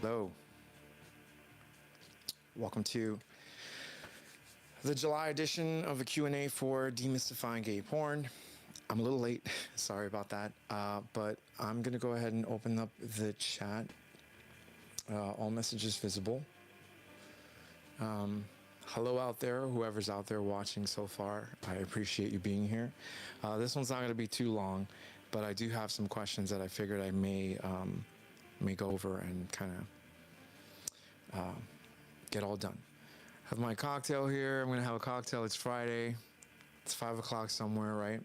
Hello. Welcome to the July edition of the Q&A for Demystifying Gay Porn. I'm a little late. Sorry about that. But I'm going to go ahead and open up the chat. All messages visible. Hello out there, whoever's out there watching so far. I appreciate you being here. This one's not going to be too long, but I do have some questions that I figured I may go over and kind of get all done. Have my cocktail here. I'm going to have a cocktail. It's Friday. It's 5 o'clock somewhere, right?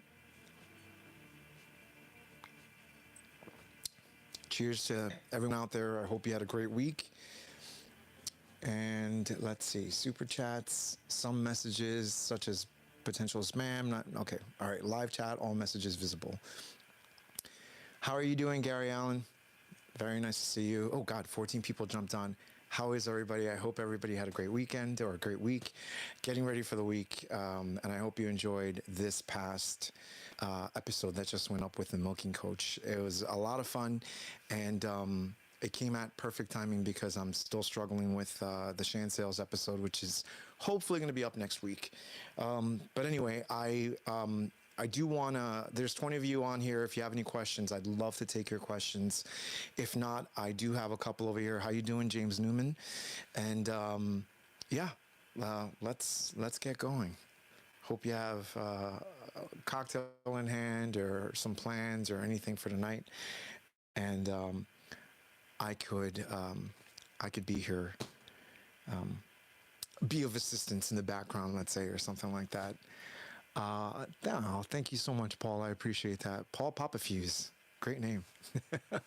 Cheers to everyone out there. I hope you had a great week. And let's see, super chats, some messages such as potential spam. Not okay. All right, live chat, all messages visible. How are you doing, Gary Allen? Very nice to see you. Oh God, 14 people jumped on. How is everybody? I hope everybody had a great weekend or a great week. Getting ready for the week, and I hope you enjoyed this past episode that just went up with the milking coach. It was a lot of fun, and it came at perfect timing because I'm still struggling with the Shan Sales episode, which is hopefully going to be up next week. But anyway, I do want to, there's 20 of you on here. If you have any questions, I'd love to take your questions. If not, I do have a couple over here. How you doing, James Newman? And yeah, let's get going. Hope you have a cocktail in hand or some plans or anything for tonight. And I could be here, be of assistance in the background, let's say, or something like that. No, thank you so much, Paul. I appreciate that. Paul Papafuse, great name. How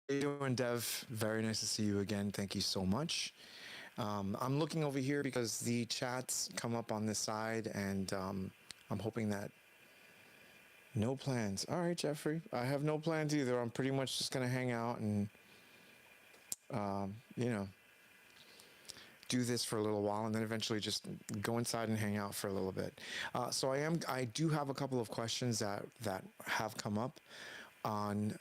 you doing, Dev? Very nice to see you again. Thank you so much. I'm looking over here because the chats come up on this side, and I'm hoping that no plans. All right, Jeffrey. I have no plans either. I'm pretty much just going to hang out and, do this for a little while and then eventually just go inside and hang out for a little bit. So I do have a couple of questions that have come up on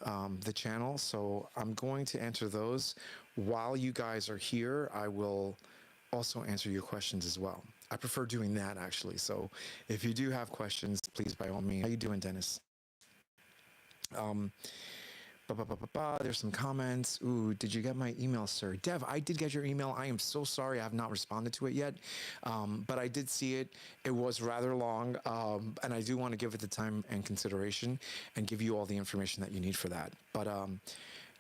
the channel. So I'm going to answer those. While you guys are here, I will also answer your questions as well. I prefer doing that, actually. So if you do have questions, please, by all means. How you doing, Dennis? There's some comments. Ooh, did you get my email, sir? Dev, I did get your email. I am so sorry I have not responded to it yet, but I did see it. It was rather long, and I do want to give it the time and consideration and give you all the information that you need for that. But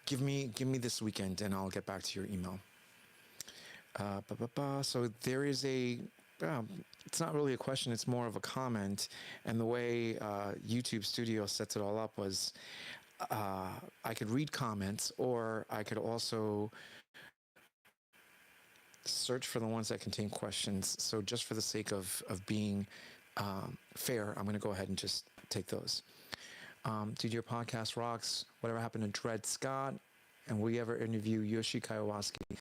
give me this weekend, and I'll get back to your email. So there is a... it's not really a question, it's more of a comment. And the way YouTube Studio sets it all up was I could read comments, or I could also search for the ones that contain questions. So just for the sake of being fair, I'm going to go ahead and just take those. Dude, your podcast rocks. Whatever happened to Dred Scott? And will you ever interview Yoshi Kaiowski?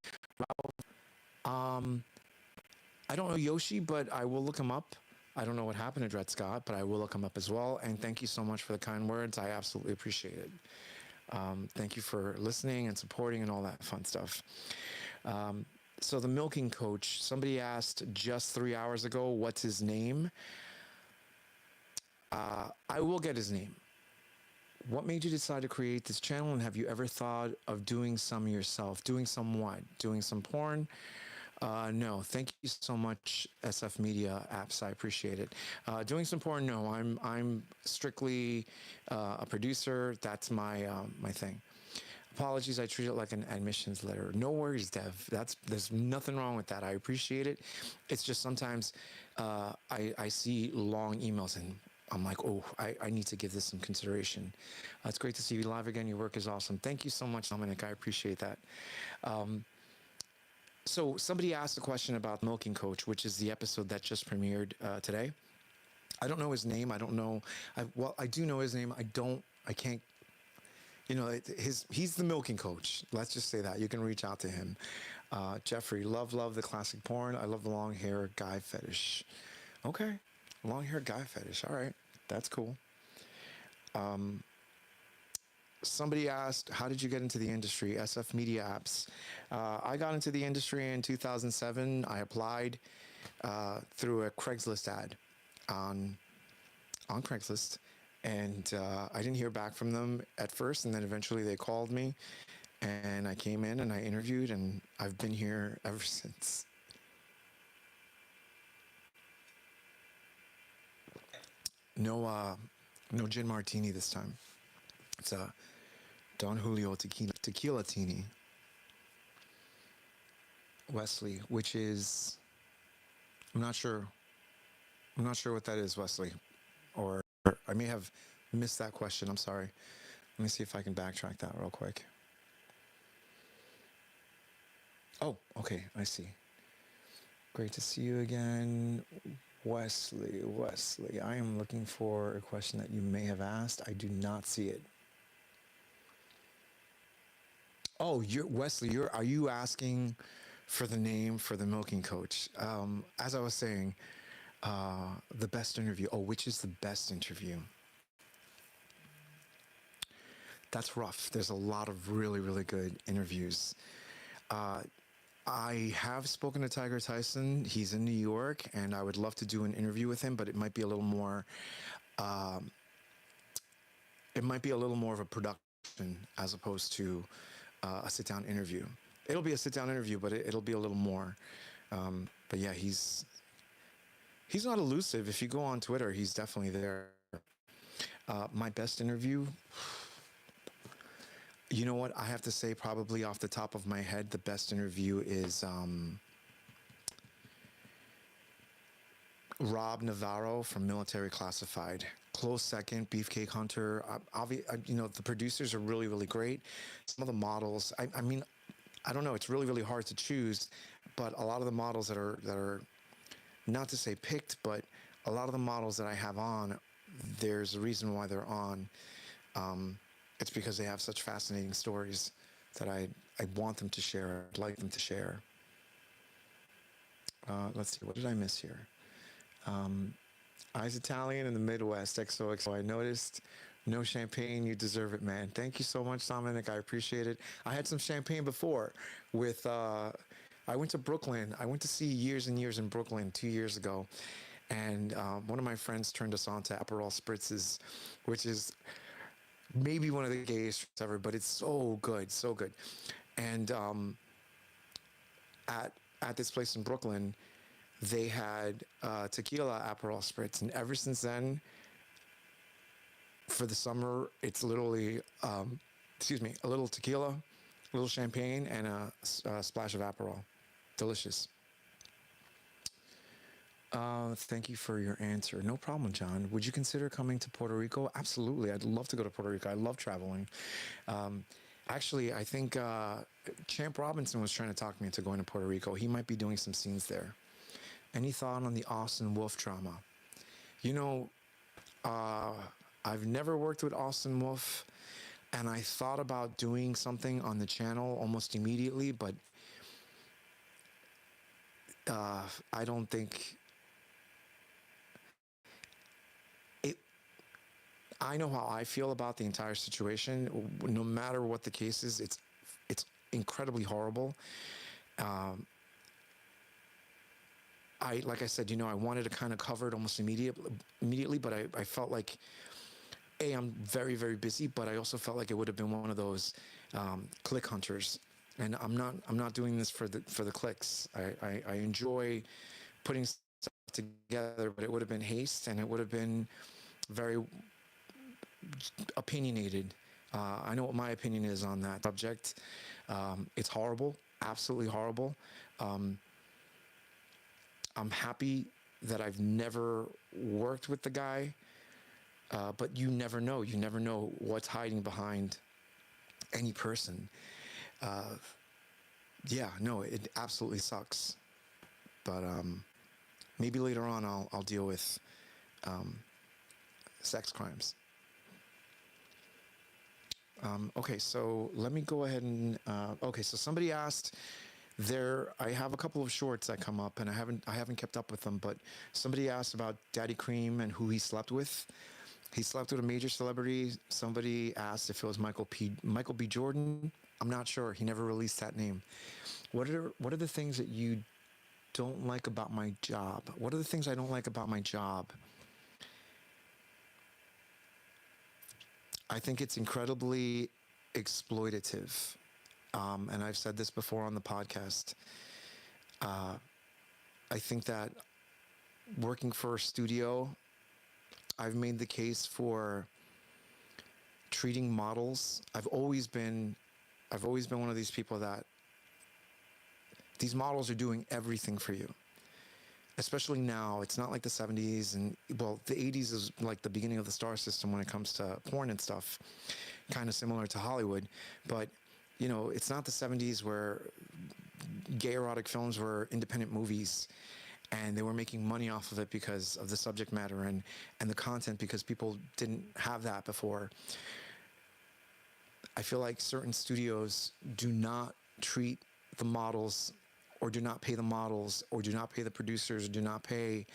I don't know Yoshi, but I will look him up. I don't know what happened to Dred Scott, but I will look him up as well. And thank you so much for the kind words. I absolutely appreciate it. Thank you for listening and supporting and all that fun stuff. So the milking coach, somebody asked just 3 hours ago, what's his name? I will get his name. What made you decide to create this channel, and have you ever thought of doing some yourself? Doing some what? Doing some porn? No, thank you so much, SF Media Apps. I appreciate it. Doing some porn? No, I'm strictly a producer. That's my my thing. Apologies, I treat it like an admissions letter. No worries, Dev. There's nothing wrong with that. I appreciate it. It's just sometimes I see long emails and I'm like, oh, I need to give this some consideration. It's great to see you live again. Your work is awesome. Thank you so much, Dominic. I appreciate that. So somebody asked a question about Milking Coach, which is the episode that just premiered today. I don't know his name. I don't know. Well, I do know his name. I can't, he's the Milking Coach. Let's just say that. You can reach out to him. Jeffrey, love the classic porn. I love the long hair guy fetish. Okay. Long hair guy fetish. All right. That's cool. Somebody asked, how did you get into the industry? SF Media Apps. I got into the industry in 2007. I applied through a Craigslist ad on Craigslist, and I didn't hear back from them at first, and then eventually they called me, and I came in and I interviewed, and I've been here ever since. No, no gin martini this time. It's a Don Julio tequila tini, Wesley, which is I'm not sure. I'm not sure what that is, Wesley, or I may have missed that question. I'm sorry. Let me see if I can backtrack that real quick. Oh, okay, I see. Great to see you again, Wesley. I am looking for a question that you may have asked. I do not see it. Oh, Wesley. Are you asking for the name for the milking coach? As I was saying, the best interview. Oh, which is the best interview? That's rough. There's a lot of really, really good interviews. Uh, I have spoken to Tiger Tyson. He's in New York, and I would love to do an interview with him, but it might be a little more. Um, it might be a little more of a production as opposed to a sit-down interview. It'll be a sit-down interview, but it'll be a little more. But yeah, he's not elusive. If you go on Twitter, he's definitely there. My best interview. You know what? I have to say, probably off the top of my head, the best interview is Rob Navarro from Military Classified. Close second, Beefcake Hunter. The producers are really, really great. Some of the models, I mean, I don't know. It's really, really hard to choose, but a lot of the models that are not to say picked, but a lot of the models that I have on, there's a reason why they're on. It's because they have such fascinating stories that I want them to share. I'd like them to share. Let's see, what did I miss here? I's Italian in the Midwest, XOXO. I noticed no champagne. You deserve it, man. Thank you so much, Dominic. I appreciate it. I had some champagne before with, I went to Brooklyn. I went to see Years and Years in Brooklyn 2 years ago. And one of my friends turned us on to Aperol Spritzes, which is maybe one of the gayest ever, but it's so good, so good. And at this place in Brooklyn, they had tequila Aperol Spritz, and ever since then, for the summer, it's literally, a little tequila, a little champagne, and a splash of Aperol. Delicious. Thank you for your answer. No problem, John. Would you consider coming to Puerto Rico? Absolutely. I'd love to go to Puerto Rico. I love traveling. Actually, I think Champ Robinson was trying to talk me into going to Puerto Rico. He might be doing some scenes there. Any thought on the Austin Wolf drama? You know, I've never worked with Austin Wolf, and I thought about doing something on the channel almost immediately, but I don't think I know how I feel about the entire situation. No matter what the case is, it's incredibly horrible. Like I said, I wanted to kind of cover it almost immediately, but I felt like I'm very, very busy, but I also felt like it would have been one of those click hunters, and I'm not doing this for the clicks. I enjoy putting stuff together, but it would have been haste, and it would have been very opinionated. I know what my opinion is on that subject. It's horrible, absolutely horrible. I'm happy that I've never worked with the guy, but you never know. You never know what's hiding behind any person. Yeah, no, it absolutely sucks. But maybe later on I'll deal with sex crimes. Okay, so let me go ahead and okay. So somebody asked I have a couple of shorts that come up, and I haven't kept up with them. But somebody asked about Daddy Cream and who he slept with. He slept with a major celebrity. Somebody asked if it was Michael B. Jordan. I'm not sure. He never released that name. What are the things that you don't like about my job? What are the things I don't like about my job? I think it's incredibly exploitative. And I've said this before on the podcast. I think that working for a studio, I've made the case for treating models. I've always been one of these people that these models are doing everything for you. Especially now, it's not like the 70s and, well, the 80s is like the beginning of the star system when it comes to porn and stuff, kind of similar to Hollywood. But, it's not the 70s where gay erotic films were independent movies and they were making money off of it because of the subject matter and the content, because people didn't have that before. I feel like certain studios do not treat the models, or do not pay the models, or do not pay the producers, or do not pay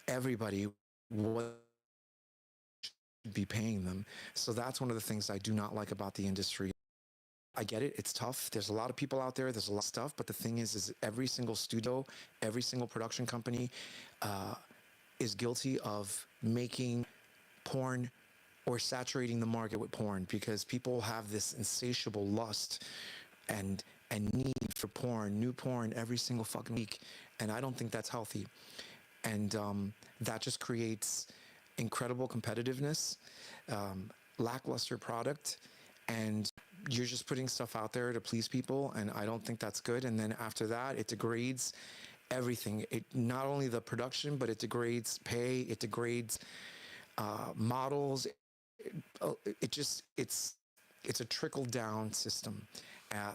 everybody what should be paying them. So that's one of the things I do not like about the industry. I get it. It's tough. There's a lot of people out there. There's a lot of stuff. But the thing is every single studio, every single production company is guilty of making porn or saturating the market with porn, because people have this insatiable lust and need for porn, new porn every single fucking week. And I don't think that's healthy. And that just creates incredible competitiveness, lackluster product, and you're just putting stuff out there to please people, and I don't think that's good. And then after that, it degrades everything. It not only the production, but it degrades pay, it degrades models. It's a trickle down system.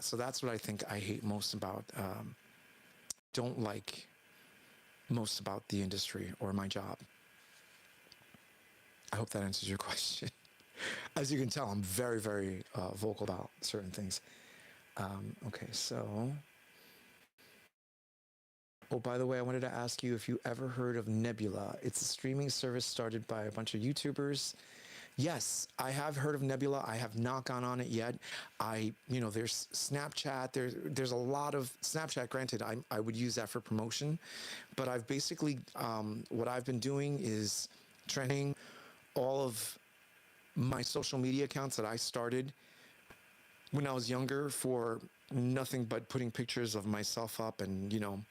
So that's what I think I hate most about, don't like most about the industry or my job. I hope that answers your question. As you can tell, I'm very, very vocal about certain things. Okay, so. Oh, by the way, I wanted to ask you if you ever heard of Nebula. It's a streaming service started by a bunch of YouTubers. Yes, I have heard of Nebula. I have not gone on it yet. There's Snapchat. There's a lot of Snapchat. Granted, I would use that for promotion, but I've basically what I've been doing is trending all of my social media accounts that I started when I was younger for nothing but putting pictures of myself up and, kind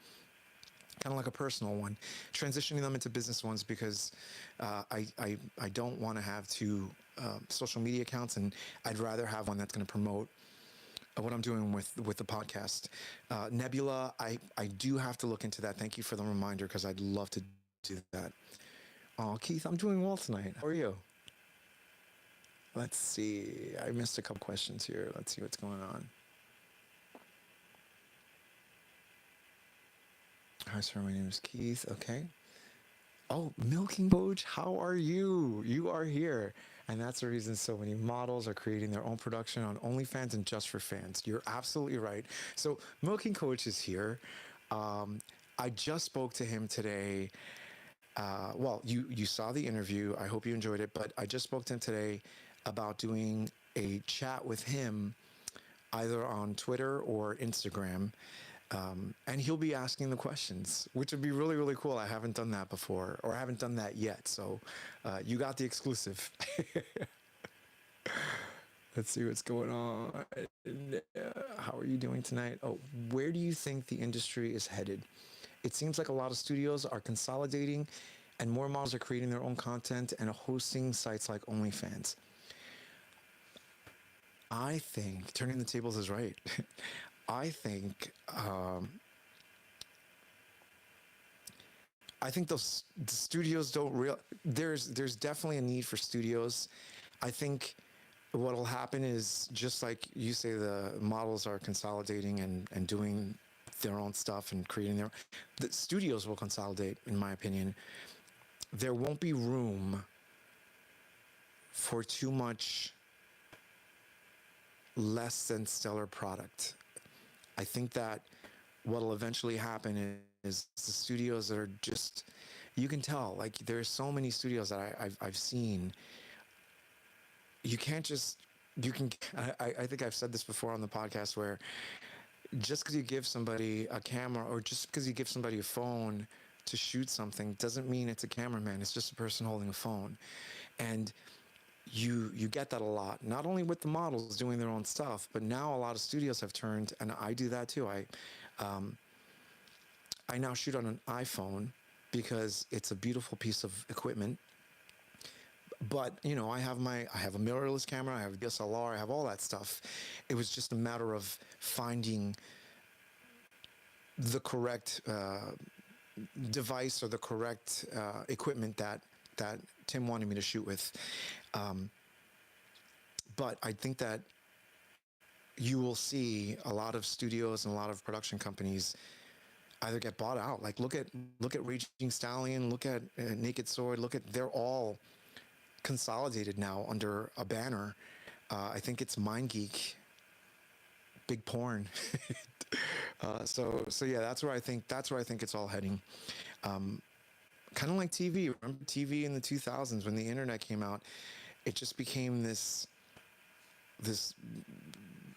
of like a personal one, transitioning them into business ones, because I don't want to have two social media accounts, and I'd rather have one that's going to promote what I'm doing with the podcast. Nebula, I do have to look into that. Thank you for the reminder, because I'd love to do that. Oh, Keith, I'm doing well tonight. How are you? Let's see. I missed a couple questions here. Let's see what's going on. Hi, sir. My name is Keith. Okay. Oh, Milking Coach, how are you? You are here. And that's the reason so many models are creating their own production on OnlyFans and Just for Fans. You're absolutely right. So Milking Coach is here. I just spoke to him today. Well, you saw the interview. I hope you enjoyed it. But I just spoke to him today about doing a chat with him either on Twitter or Instagram. And he'll be asking the questions, which would be really, really cool. I haven't done that before, or I haven't done that yet. So you got the exclusive. Let's see what's going on. How are you doing tonight? Oh, where do you think the industry is headed? It seems like a lot of studios are consolidating and more models are creating their own content and hosting sites like OnlyFans. I think turning the tables is right. I think those the studios don't real. There's definitely a need for studios. I think what'll happen is, just like you say, the models are consolidating and doing their own stuff and creating the studios will consolidate, in my opinion. There won't be room for too much less than stellar product. I think that what'll eventually happen is the studios that are just, you can tell, like there's so many studios that I've seen you can't just, you can, I think I've said this before on the podcast, where just because you give somebody a camera, or just because you give somebody a phone to shoot something, doesn't mean it's a cameraman. It's just a person holding a phone. And you get that a lot, not only with the models doing their own stuff, but now a lot of studios have turned, and I do that too. I now shoot on an iPhone because it's a beautiful piece of equipment. But you know, I have a mirrorless camera, I have DSLR, I have all that stuff. It was just a matter of finding the correct device, or the correct equipment that Tim wanted me to shoot with. But I think that you will see a lot of studios and a lot of production companies either get bought out. Like look at Raging Stallion, look at Naked Sword, they're all consolidated now under a banner. I think it's MindGeek, Big Porn. So yeah, that's where I think it's all heading. Kind of like TV. Remember TV in the 2000s when the internet came out? It just became this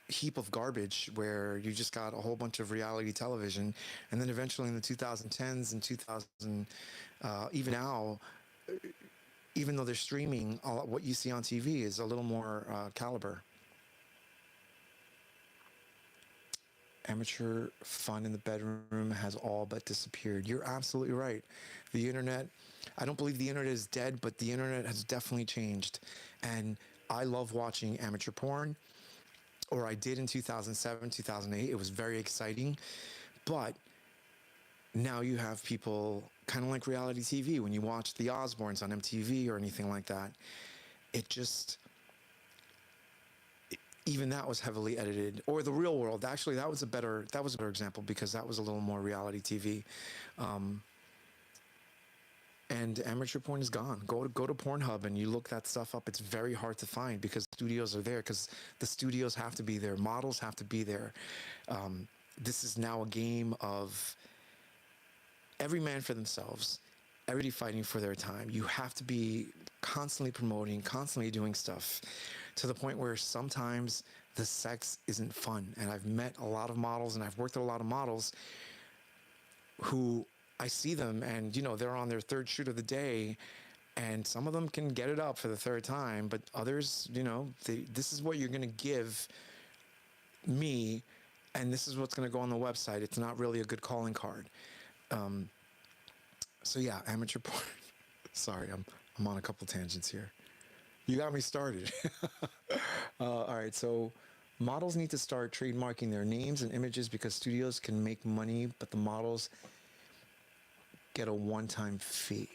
heap of garbage where you just got a whole bunch of reality television, and then eventually in the 2010s and 2000, even now, even though they're streaming, what you see on TV is a little more caliber. Amateur fun in the bedroom has all but disappeared. You're absolutely right. The internet, I don't believe the internet is dead, but the internet has definitely changed. And I love watching amateur porn, or I did in 2007, 2008. It was very exciting. But now you have people, kind of like reality TV, when you watch The Osbournes on MTV or anything like that, even that was heavily edited. Or The Real World, actually, that was a better example, because that was a little more reality TV. And amateur porn is gone. Go to Pornhub and you look that stuff up. It's very hard to find because studios are there, because the studios have to be there. Models have to be there. This is now a game of every man for themselves, everybody fighting for their time. You have to be constantly promoting, constantly doing stuff, to the point where sometimes the sex isn't fun. And I've met a lot of models, and I've worked with a lot of models who I see them, and you know, they're on their third shoot of the day, and some of them can get it up for the third time, but others, you know, this is what you're going to give me, and this is what's going to go on the website. It's not really a good calling card. So yeah, amateur porn. Sorry, I'm on a couple tangents here. You got me started. All right, so models need to start trademarking their names and images, because studios can make money, but the models get a one-time fee.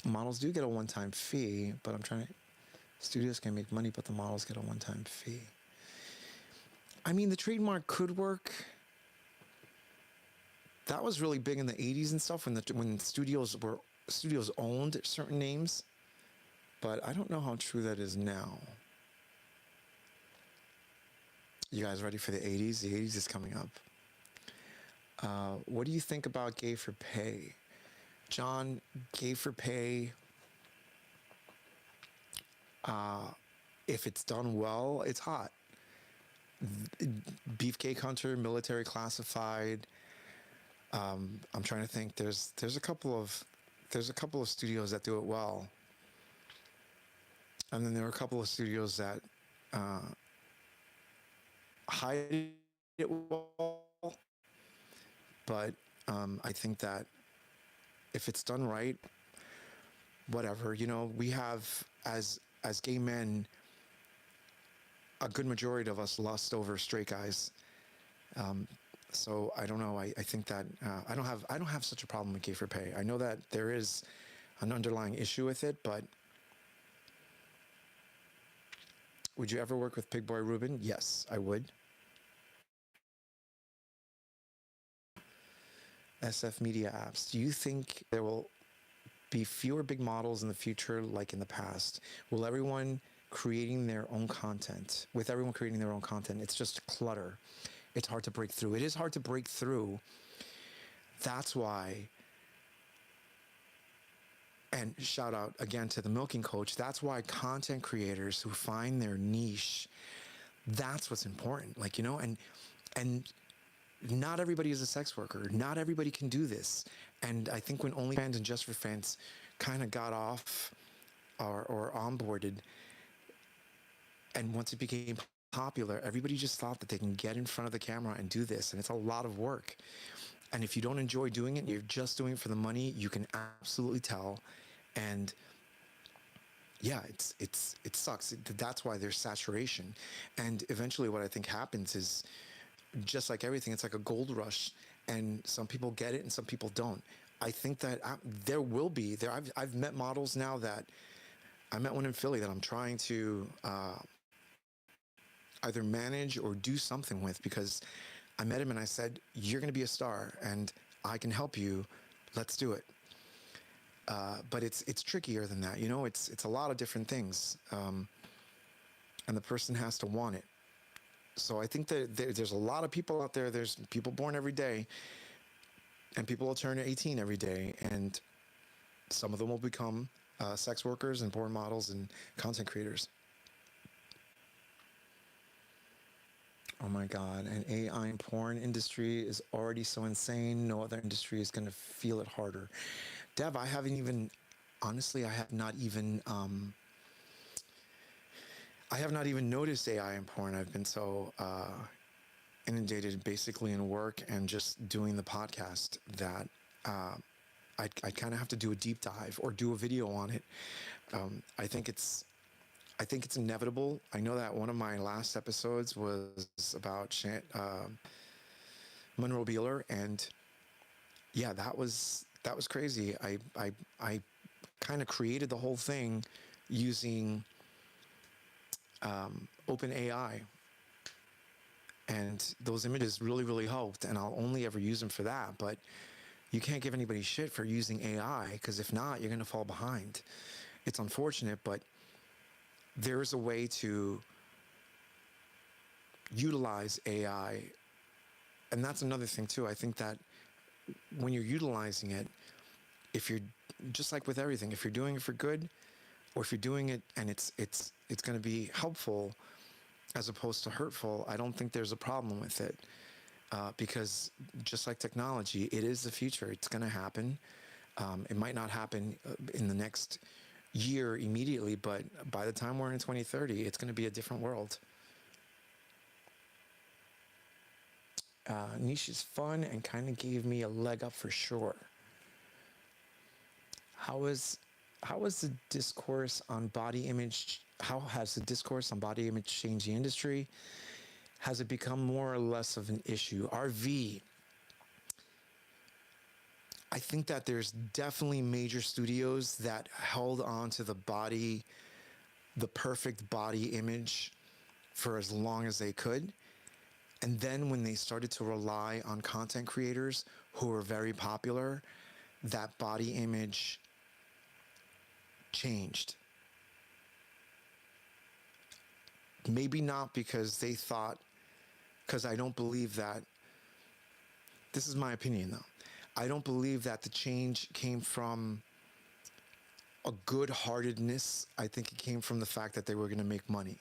Models do get a one-time fee, but studios can make money, but the models get a one-time fee. I mean, the trademark could work. That was really big in the 80s and stuff, when studios owned certain names, but I don't know how true that is now. You guys ready for the 80s? The 80s is coming up. What do you think about gay for pay? John, gay for pay, if it's done well, it's hot. Beefcake Hunter, Military Classified. I'm trying to think. There's a couple of studios that do it well, and then there are a couple of studios that hide it well. But I think that if it's done right, whatever, you know, we have, as gay men, a good majority of us lust over straight guys. So I don't know. I think that I don't have such a problem with gay for pay. I know that there is an underlying issue with it, but would you ever work with Pig Boy Rubin? Yes, I would. SF Media Apps. Do you think there will be fewer big models in the future like in the past? Will everyone creating their own content? With everyone creating their own content, it's just clutter. It's hard to break through. It is hard to break through. That's why And shout out again to the milking coach. That's why content creators who find their niche, that's what's important. Like, you know, and not everybody is a sex worker. Not everybody can do this. And I think when OnlyFans and Just for Fans kind of got off or onboarded, and once it became popular, everybody just thought that they can get in front of the camera and do this. And it's a lot of work. And if you don't enjoy doing it, you're just doing it for the money, you can absolutely tell. And yeah, it sucks. That's why there's saturation. And eventually what I think happens is, just like everything, it's like a gold rush, and some people get it and some people don't. I think that there will be there. I've met models now that I met one in Philly that I'm trying to either manage or do something with, because I met him and I said, "You're going to be a star, and I can help you. Let's do it." But it's trickier than that. You know, it's a lot of different things, and the person has to want it. So I think that there's a lot of people out there. There's people born every day, and people will turn 18 every day, and some of them will become sex workers and porn models and content creators. Oh my God, an AI and porn industry is already so insane. No other industry is going to feel it harder. Dev, I haven't even, honestly, I have not even noticed AI in porn. I've been so inundated basically in work and just doing the podcast that I kind of have to do a deep dive or do a video on it. I think it's inevitable. I know that one of my last episodes was about Monroe Beeler, and yeah, that was crazy. I kind of created the whole thing using OpenAI, and those images really helped, and I'll only ever use them for that. But you can't give anybody shit for using AI, because if not, you're going to fall behind. It's unfortunate, but there is a way to utilize AI. And that's another thing too. I think that when you're utilizing it, if you're, just like with everything, if you're doing it for good, or if you're doing it and it's going to be helpful as opposed to hurtful, I don't think there's a problem with it. Because just like technology, it is the future. It's going to happen. It might not happen in the next year immediately, but by the time we're in 2030, it's going to be a different world. Niche is fun and kind of gave me a leg up for sure. How is the discourse on body image? How has the discourse on body image changed the industry? Has it become more or less of an issue? RV. I think that there's definitely major studios that held on to the perfect body image for as long as they could. And then when they started to rely on content creators who were very popular, that body image changed. Maybe not because they thought, because I don't believe that, this is my opinion though, I don't believe that the change came from a good-heartedness. I think it came from the fact that they were going to make money.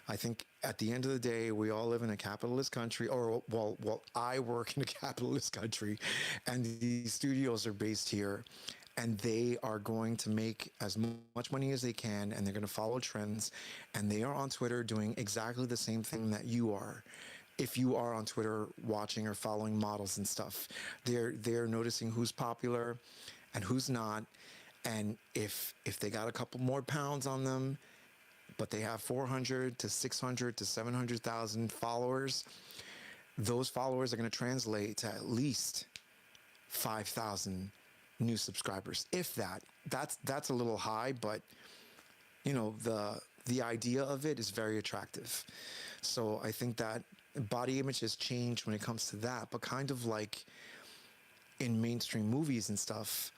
I think at the end of the day, we all live in a capitalist country, or well, I work in a capitalist country, and these studios are based here, and they are going to make as much money as they can, and they're going to follow trends, and they are on Twitter doing exactly the same thing that you are. If you are on Twitter watching or following models and stuff, they're noticing who's popular and who's not, and if they got a couple more pounds on them, but they have 400 to 600 to 700,000 followers, those followers are going to translate to at least 5,000 new subscribers. If that's a little high, but you know, the idea of it is very attractive. So I think that body image has changed when it comes to that, but kind of like in mainstream movies and stuff,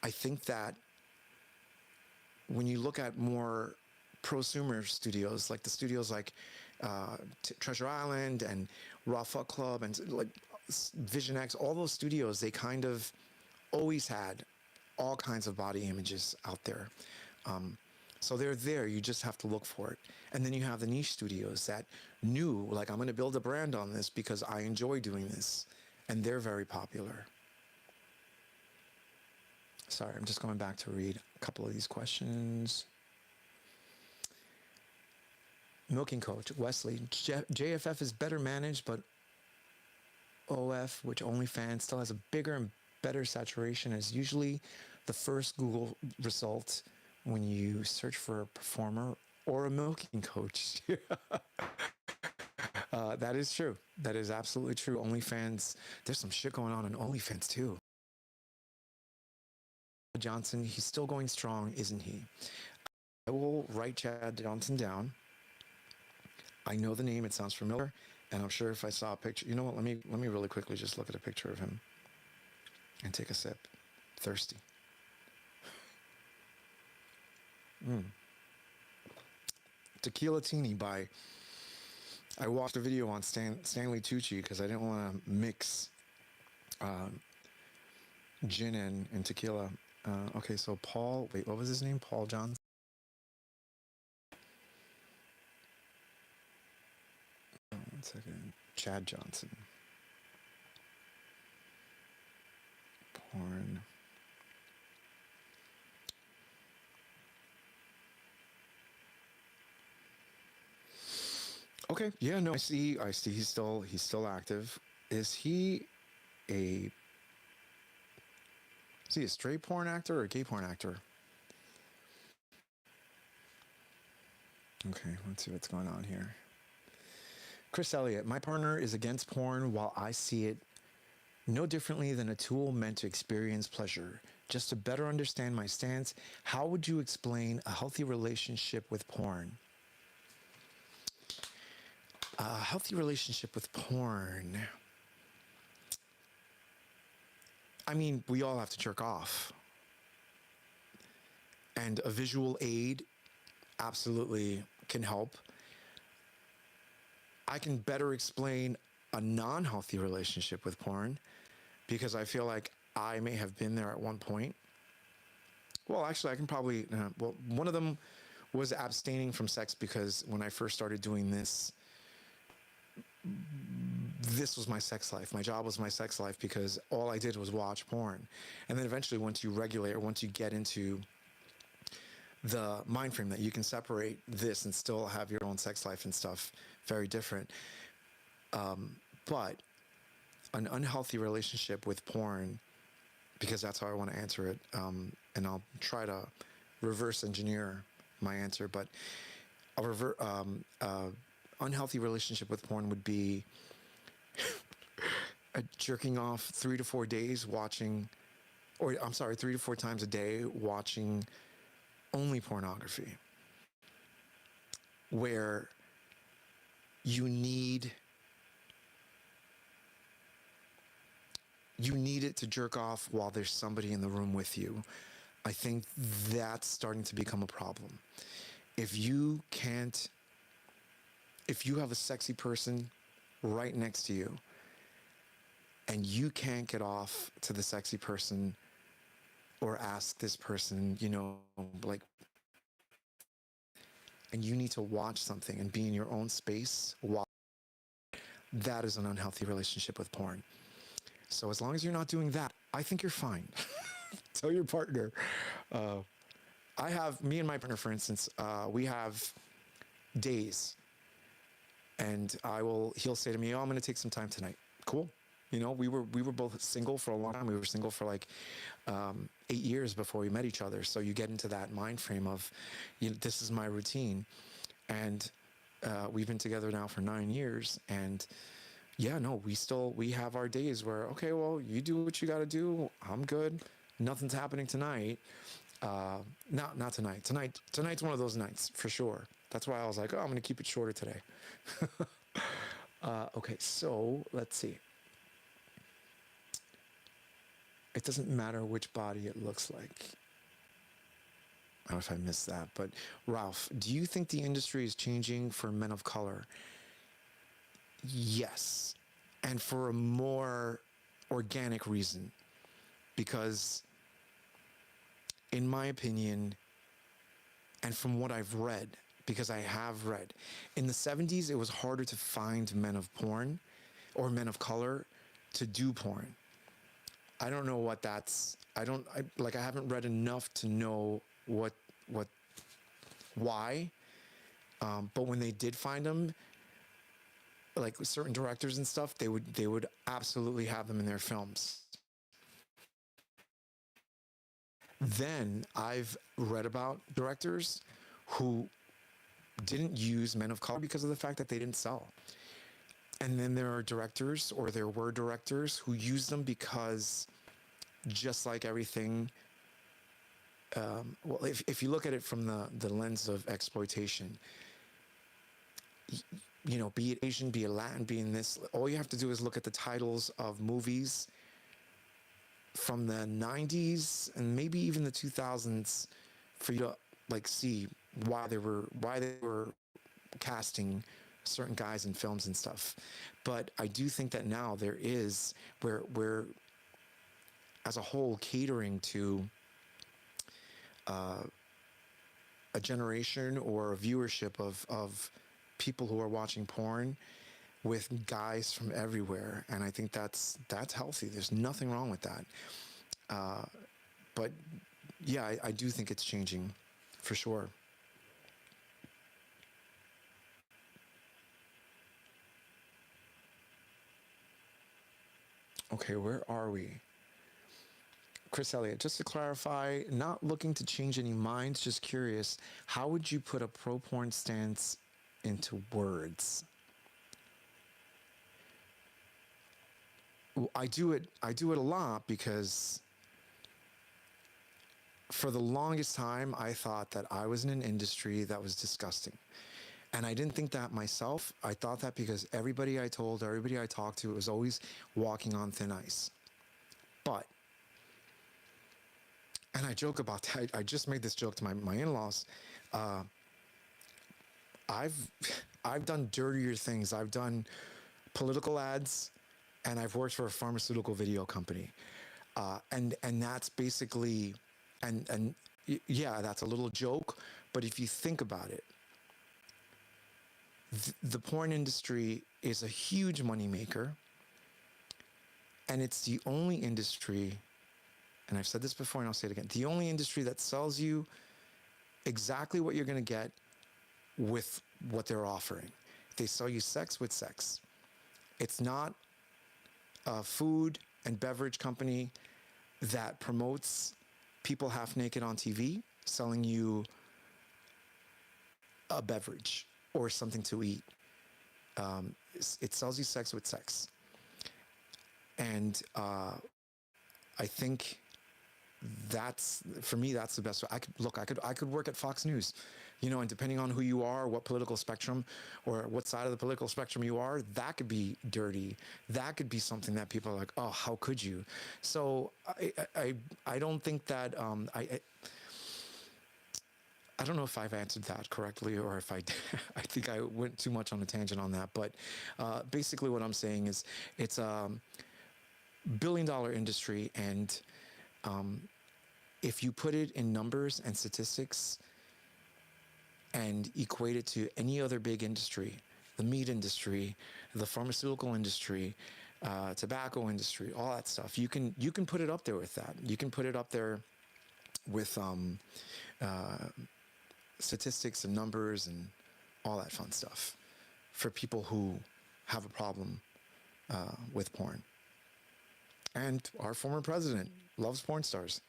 I think that when you look at more prosumer studios, like the studios like Treasure Island and Raw Fuck Club and like Vision X, all those studios, they kind of always had all kinds of body images out there. So they're there. You just have to look for it. And then you have the niche studios that knew, like, I'm going to build a brand on this because I enjoy doing this. And they're very popular. Sorry, I'm just going back to read a couple of these questions. Milking Coach, Wesley, JFF is better managed, but OF, which OnlyFans still has a bigger and better saturation, is usually the first Google result when you search for a performer or a milking coach. That is true. That is absolutely true. OnlyFans, there's some shit going on OnlyFans too. Johnson, he's still going strong, isn't he? I will write Chad Johnson down. I know the name, it sounds familiar, and I'm sure if I saw a picture, you know what, let me really quickly just look at a picture of him and take a sip. Thirsty. Tequila Teeny by, I watched a video on Stanley Tucci because I didn't want to mix gin and tequila. Okay, so Paul, wait, what was his name? Paul Johnson? One second. Chad Johnson. Porn. Okay, yeah, no, I see he's still active. Is he a straight porn actor or a gay porn actor? Okay, let's see what's going on here. Chris Elliott, my partner is against porn while I see it no differently than a tool meant to experience pleasure. Just to better understand my stance, how would you explain a healthy relationship with porn? A healthy relationship with porn. I mean, we all have to jerk off. And a visual aid absolutely can help. I can better explain a non-healthy relationship with porn because I feel like I may have been there at one point. Well, actually, I can probably, one of them was abstaining from sex because when I first started doing this was my sex life. My job was my sex life because all I did was watch porn. And then eventually once you regulate or once you get into the mind frame that you can separate this and still have your own sex life and stuff, very different. But an unhealthy relationship with porn, because that's how I want to answer it, and I'll try to reverse engineer my answer, but unhealthy relationship with porn would be jerking off 3 to 4 days watching, or I'm sorry, 3 to 4 times a day watching only pornography, where you need it to jerk off while there's somebody in the room with you. I think that's starting to become a problem. If you have a sexy person right next to you and you can't get off to the sexy person or ask this person, like, and you need to watch something and be in your own space, that is an unhealthy relationship with porn. So as long as you're not doing that, I think you're fine. Tell your partner. Me and my partner, for instance, we have days, and he'll say to me, "Oh, I'm going to take some time tonight." Cool. We were both single for a long time. We were single for like 8 years before we met each other. So you get into that mind frame of, this is my routine, and we've been together now for 9 years, and yeah, no, we have our days where, okay, well, you do what you got to do. I'm good. Nothing's happening tonight. Not tonight. Tonight's one of those nights for sure. That's why I was like, oh, I'm going to keep it shorter today. Okay, so let's see. It doesn't matter which body it looks like. I don't know if I missed that, but Ralph, do you think the industry is changing for men of color? Yes, and for a more organic reason, because in my opinion, and from what I've read, because I have read, in the 70s, it was harder to find men of porn or men of color to do porn. I don't know what that's, I haven't read enough to know why. But when they did find them, like certain directors and stuff, they would absolutely have them in their films. Then I've read about directors who didn't use men of color because of the fact that they didn't sell. And then there are directors, or there were directors, who used them because, just like everything, well, if you look at it from the lens of exploitation, you know, be it Asian, be it Latin, be it this, all you have to do is look at the titles of movies from the 90s and maybe even the 2000s for you to like see why they were casting certain guys in films and stuff. But I do think that now there is, we're as a whole catering to a generation or a viewership of people who are watching porn with guys from everywhere, and I think that's healthy. There's nothing wrong with that. But yeah, I do think it's changing, for sure. Okay, where are we? Chris Elliott, just to clarify, not looking to change any minds, just curious, how would you put a pro-porn stance into words? I do it a lot because for the longest time I thought that I was in an industry that was disgusting. And I didn't think that myself. I thought that because everybody I told, everybody I talked to, it was always walking on thin ice. But, and I joke about that. I just made this joke to my in-laws. I've done dirtier things. I've done political ads, and I've worked for a pharmaceutical video company. And that's basically, and yeah, that's a little joke, but if you think about it, the porn industry is a huge moneymaker, and it's the only industry, and I've said this before and I'll say it again, the only industry that sells you exactly what you're going to get with what they're offering. They sell you sex with sex. It's not a food and beverage company that promotes people half naked on TV selling you a beverage or something to eat. It sells you sex with sex. And I think that's, for me, that's the best way. I could work at Fox News, you know, and depending on who you are, what political spectrum or what side of the political spectrum you are, that could be dirty. That could be something that people are like, oh, how could you? So I don't think that, I don't know if I've answered that correctly or if I think I went too much on a tangent on that. But basically what I'm saying is it's a billion-dollar industry, and if you put it in numbers and statistics and equate it to any other big industry, the meat industry, the pharmaceutical industry, tobacco industry, all that stuff, you can put it up there with that. You can put it up there with statistics and numbers and all that fun stuff for people who have a problem with porn. And our former president loves porn stars.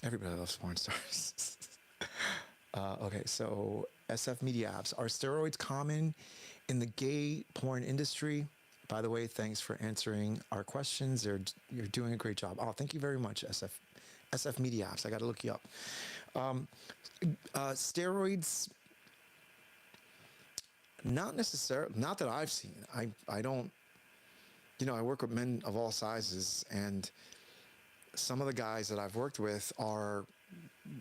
Everybody loves porn stars. Okay, so SF Media Apps. Are steroids common in the gay porn industry? By the way, thanks for answering our questions. You're doing a great job. Oh, thank you very much, SF Media Apps. I got to look you up. Steroids, not necessarily, not that I've seen. I don't, you know, I work with men of all sizes, and some of the guys that I've worked with are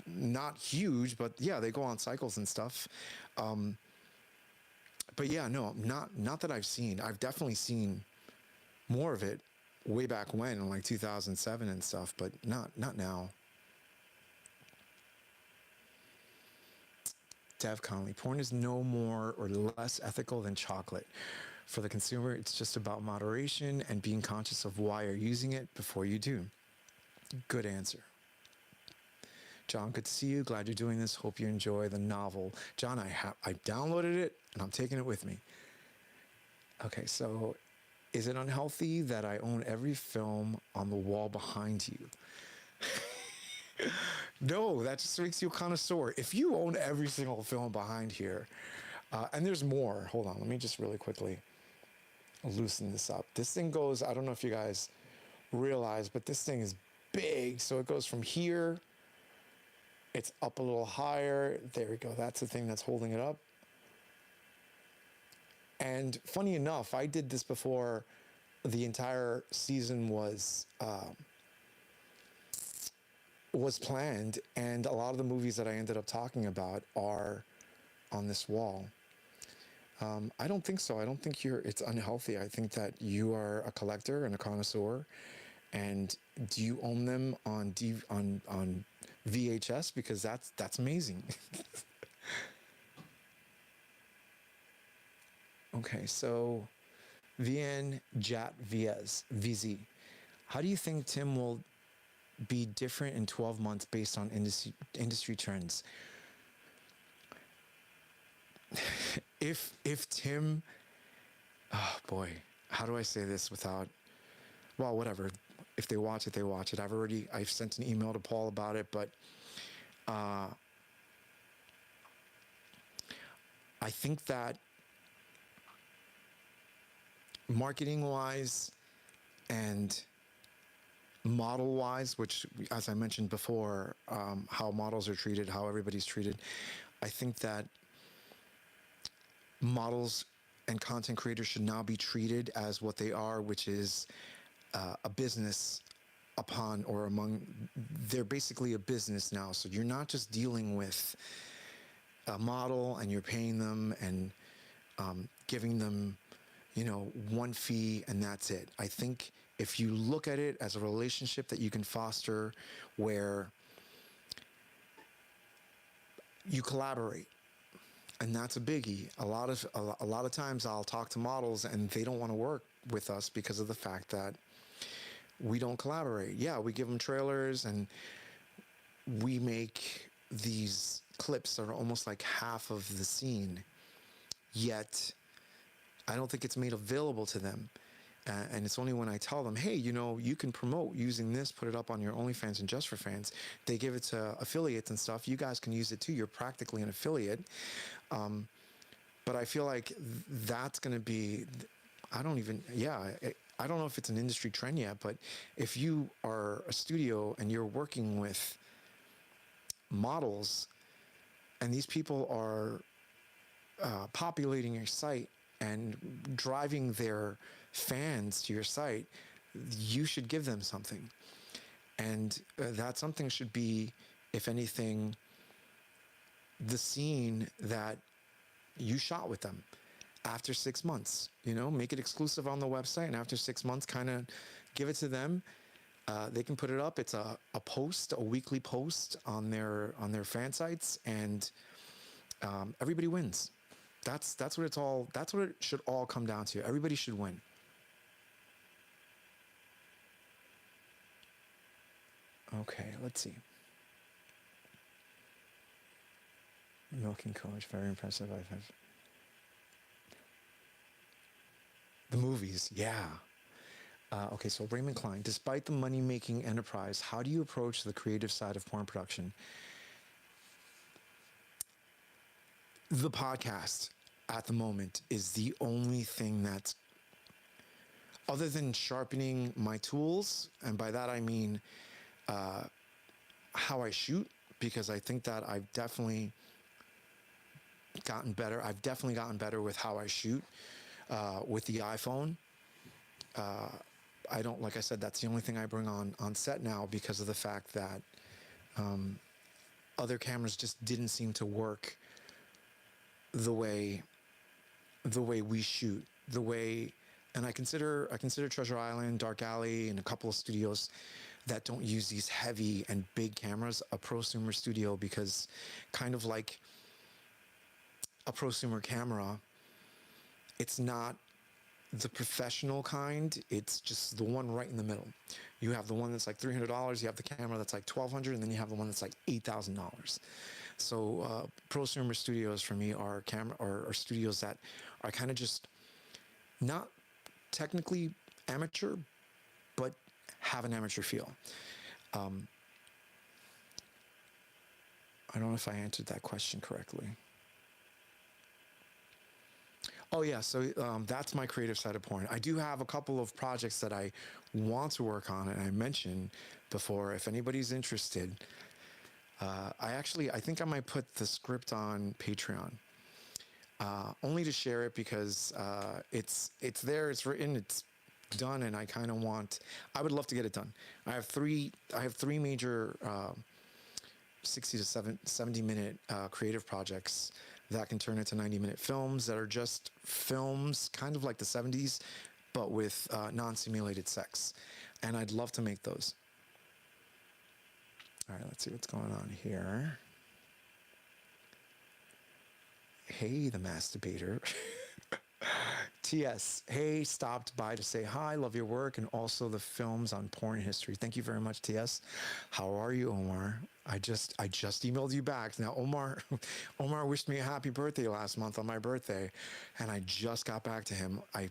not huge, but yeah, they go on cycles and stuff. But yeah, no, not that I've seen. I've definitely seen more of it way back when, in like 2007 and stuff, but not now. Dev Conley, porn is no more or less ethical than chocolate. For the consumer, it's just about moderation and being conscious of why you're using it before you do. Good answer. John, good to see you. Glad you're doing this. Hope you enjoy the novel. John, I downloaded it and I'm taking it with me. Okay, so is it unhealthy that I own every film on the wall behind you? No, that just makes you a connoisseur. If you own every single film behind here, and there's more. Hold on, let me just really quickly loosen this up. This thing goes, I don't know if you guys realize, but this thing is big. So it goes from here, it's up a little higher. There we go. That's the thing that's holding it up. And funny enough, I did this before the entire season was planned, and a lot of the movies that I ended up talking about are on this wall. I don't think so. I don't think it's unhealthy. I think that you are a collector and a connoisseur. And do you own them on on VHS? Because that's amazing. Okay, so VN Jat VZ. How do you think Tim will be different in 12 months based on industry trends? If Tim, oh boy, how do I say this without, well, whatever. If they watch it, they watch it. I've sent an email to Paul about it, but I think that marketing wise and model wise, which, as I mentioned before, how models are treated, how everybody's treated, I think that models and content creators should now be treated as what they are, which is a business upon or among, they're basically a business now. So you're not just dealing with a model and you're paying them and giving them, one fee and that's it. I think if you look at it as a relationship that you can foster where you collaborate, and that's a biggie. A lot of times I'll talk to models and they don't want to work with us because of the fact that we don't collaborate. Yeah, we give them trailers and we make these clips that are almost like half of the scene, yet I don't think it's made available to them. And it's only when I tell them, hey, you can promote using this, put it up on your OnlyFans and Just for Fans. They give it to affiliates and stuff. You guys can use it too. You're practically an affiliate. But I feel like that's going to be, I don't know if it's an industry trend yet, but if you are a studio and you're working with models and these people are populating your site and driving their fans to your site, you should give them something. And that something should be, if anything, the scene that you shot with them after 6 months. Make it exclusive on the website, and after 6 months, kind of give it to them. They can put it up. It's a post, a weekly post on their fan sites, and everybody wins. That's what it should all come down to. Everybody should win. Okay, let's see. Milking Coach, very impressive. I've the movies, yeah. Okay, so Raymond Klein, despite the money-making enterprise, how do you approach the creative side of porn production? The podcast at the moment is the only thing that's, other than sharpening my tools, and by that I mean how I shoot, because I think that I've definitely gotten better. I've definitely gotten better with how I shoot with the iPhone. I don't, like I said, that's the only thing I bring on set now because of the fact that other cameras just didn't seem to work the way we shoot, and I consider Treasure Island, Dark Alley, and a couple of studios that don't use these heavy and big cameras a prosumer studio, because kind of like a prosumer camera, it's not the professional kind. It's just the one right in the middle. You have the one that's like $300. You have the camera that's like $1,200, and then you have the one that's like $8,000. So prosumer studios for me are studios that are kind of just not technically amateur, but have an amateur feel. I don't know if I answered that question correctly. Oh yeah, so that's my creative side of porn. I do have a couple of projects that I want to work on, and I mentioned before, if anybody's interested, I think I might put the script on Patreon, only to share it because it's there, it's written, it's done, and I would love to get it done. I have three major 60 to 70 minute creative projects that can turn into 90-minute films that are just films, kind of like the 70s, but with non-simulated sex. And I'd love to make those. All right, let's see what's going on here. Hey, the masturbator. TS, hey, stopped by to say hi, love your work, and also the films on porn history. Thank you very much, TS. How are you, Omar? I just emailed you back. Now, Omar wished me a happy birthday last month on my birthday, and I just got back to him. I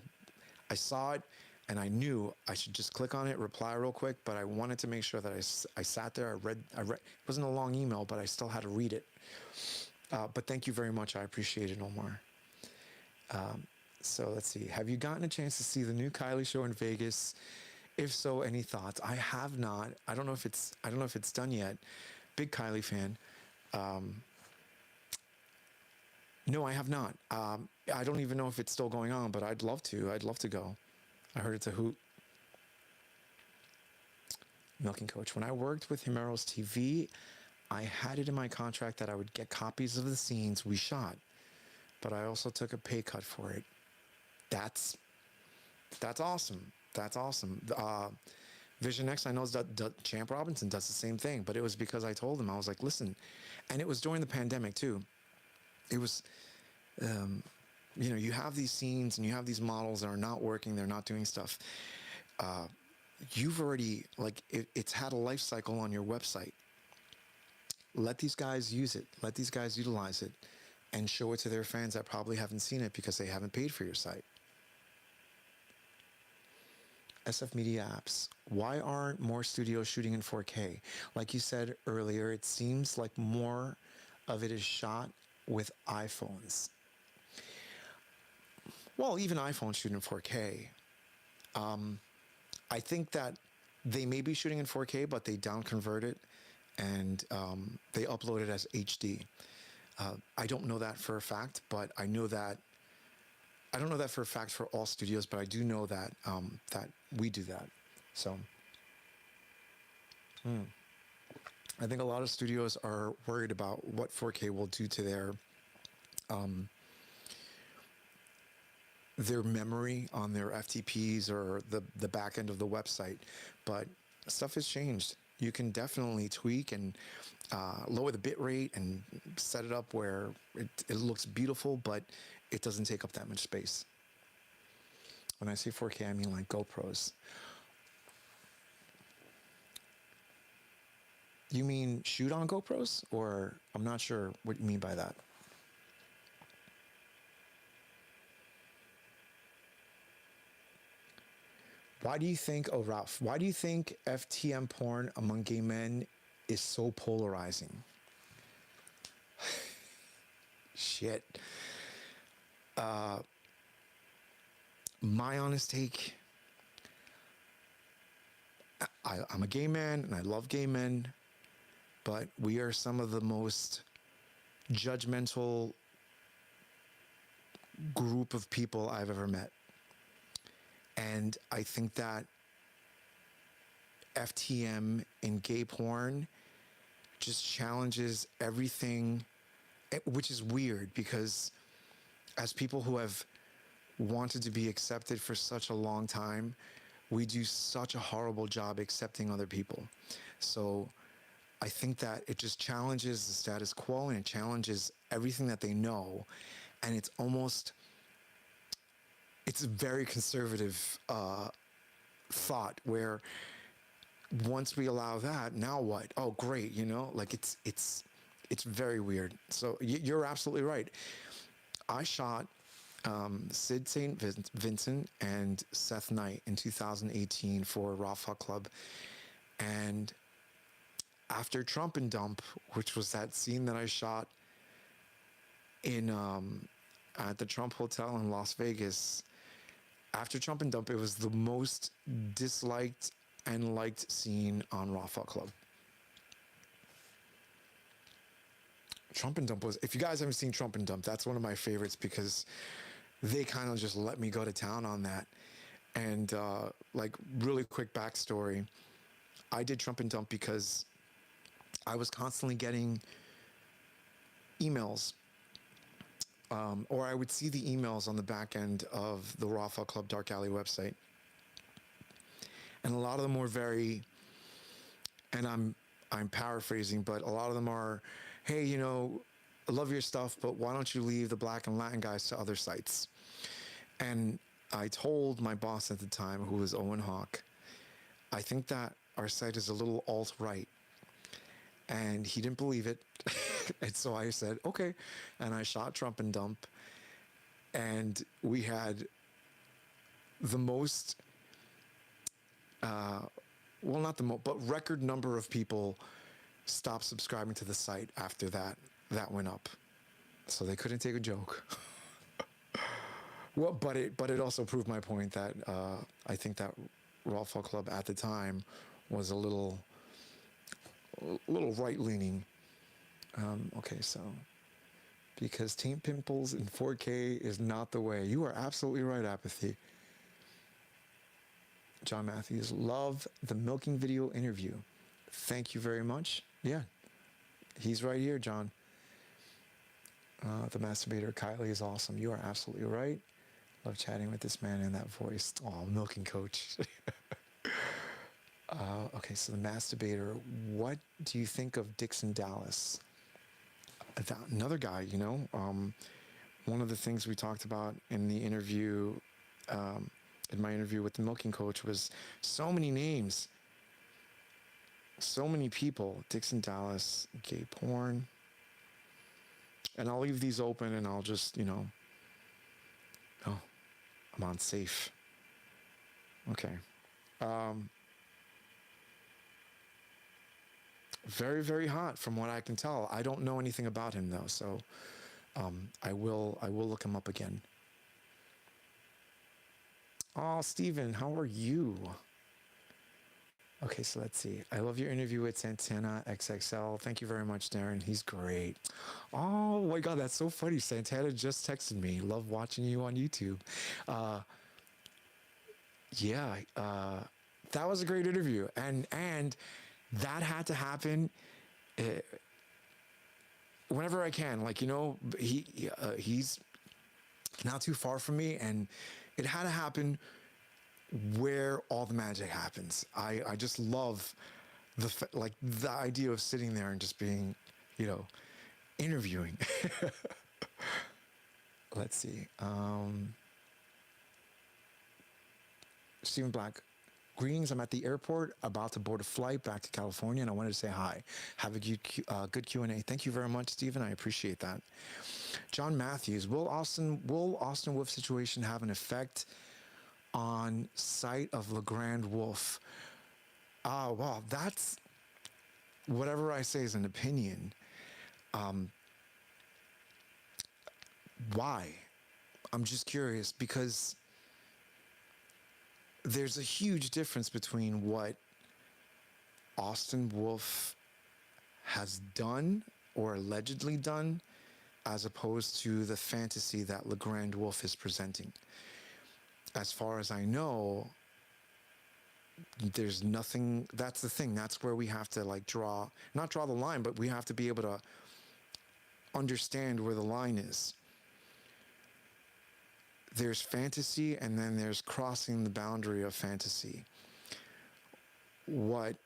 saw it, and I knew I should just click on it, reply real quick, but I wanted to make sure that I sat there, I read, it wasn't a long email, but I still had to read it. But thank you very much. I appreciate it, Omar. So let's see. Have you gotten a chance to see the new Kylie show in Vegas? If so, any thoughts? I have not. I don't know if it's done yet. Big Kylie fan. No, I have not. I don't even know if it's still going on, but I'd love to. I'd love to go. I heard it's a hoot. Milking Coach. When I worked with Himeros TV, I had it in my contract that I would get copies of the scenes we shot, but I also took a pay cut for it. That's awesome. That's awesome. Vision X, I know Champ Robinson does the same thing, but it was because I told him, I was like, listen, and it was during the pandemic too. It was, you have these scenes and you have these models that are not working, they're not doing stuff. You've already, it's had a life cycle on your website. Let these guys use it. Let these guys utilize it and show it to their fans that probably haven't seen it because they haven't paid for your site. SF Media Apps. Why aren't more studios shooting in 4K? Like you said earlier, it seems like more of it is shot with iPhones. Well, even iPhones shoot in 4K. I think that they may be shooting in 4K, but they down convert it and they upload it as HD. I don't know that for a fact, but I know that I don't know that for a fact for all studios, but I do know that that we do that. So I think a lot of studios are worried about what 4K will do to their memory on their FTPs or the back end of the website. But stuff has changed. You can definitely tweak and lower the bit rate and set it up where it looks beautiful, but it doesn't take up that much space. When I say 4K, I mean like GoPros. You mean shoot on GoPros? Or I'm not sure what you mean by that. Why do you think, oh Ralph, why do you think FTM porn among gay men is so polarizing? Shit. My honest take, I'm a gay man and I love gay men, but we are some of the most judgmental group of people I've ever met. And I think that FTM in gay porn just challenges everything, which is weird because as people who have wanted to be accepted for such a long time, we do such a horrible job accepting other people. So I think that it just challenges the status quo and it challenges everything that they know. and it's a very conservative thought where once we allow that, now what? Oh, great, like it's very weird. So you're absolutely right. I shot Sid St. Vincent and Seth Knight in 2018 for Raw Fuck Club. And after Trump and Dump, which was that scene that I shot in at the Trump Hotel in Las Vegas, after Trump and Dump, it was the most disliked and liked scene on Raw Fuck Club. Trump and Dump was, if you guys haven't seen Trump and Dump, that's one of my favorites because they kind of just let me go to town on that. And like really quick backstory, I did Trump and Dump because I was constantly getting emails, or I would see the emails on the back end of the Raw Fuck Club Dark Alley website. And a lot of them were very, and I'm paraphrasing, but a lot of them are, hey, I love your stuff, but why don't you leave the Black and Latin guys to other sites? And I told my boss at the time, who was Owen Hawk, I think that our site is a little alt-right. And he didn't believe it. And so I said, okay. And I shot Trump and Dump. And we had the most, well, not the most, but record number of people stop subscribing to the site after that went up. So they couldn't take a joke. Well, but it also proved my point that I think that Raw Fuck Club at the time was a little right-leaning. Okay, so because taint pimples in 4K is not the way. You are absolutely right, Apathy. John Matthews, love the milking video interview. Thank you very much. Yeah, he's right here, John. The masturbator Kylie is awesome. You are absolutely right. Love chatting with this man in that voice. Oh, milking coach. Okay, so the masturbator. What do you think of Dixon Dallas? Another guy, one of the things we talked about in the interview, in my interview with the milking coach, was so many names, so many people. Dixon Dallas, gay porn. And I'll leave these open and I'll just, oh, I'm on safe. Okay. Very, very hot from what I can tell. I don't know anything about him though, so I will look him up again. Oh, Steven, how are you? Okay, so let's see. I love your interview with Santana XXL. Thank you very much, Darren. He's great. Oh my God, that's so funny. Santana just texted me. Love watching you on YouTube. Yeah, that was a great interview, and that had to happen whenever I can. Like, he's not too far from me, and it had to happen where all the magic happens. I just love the idea of sitting there and just being, interviewing. Let's see. Stephen Black, greetings. I'm at the airport, about to board a flight back to California, and I wanted to say hi. Have a good Q&A. Thank you very much, Stephen. I appreciate that. John Matthews, will Austin Wolf situation have an effect on sight of LeGrand Wolf? Well, that's, whatever I say is an opinion. Why? I'm just curious, because there's a huge difference between what Austin Wolf has done or allegedly done as opposed to the fantasy that LeGrand Wolf is presenting. As far as I know, there's nothing. That's the thing. That's where we have to not draw the line, but we have to be able to understand where the line is. There's fantasy, and then there's crossing the boundary of fantasy. What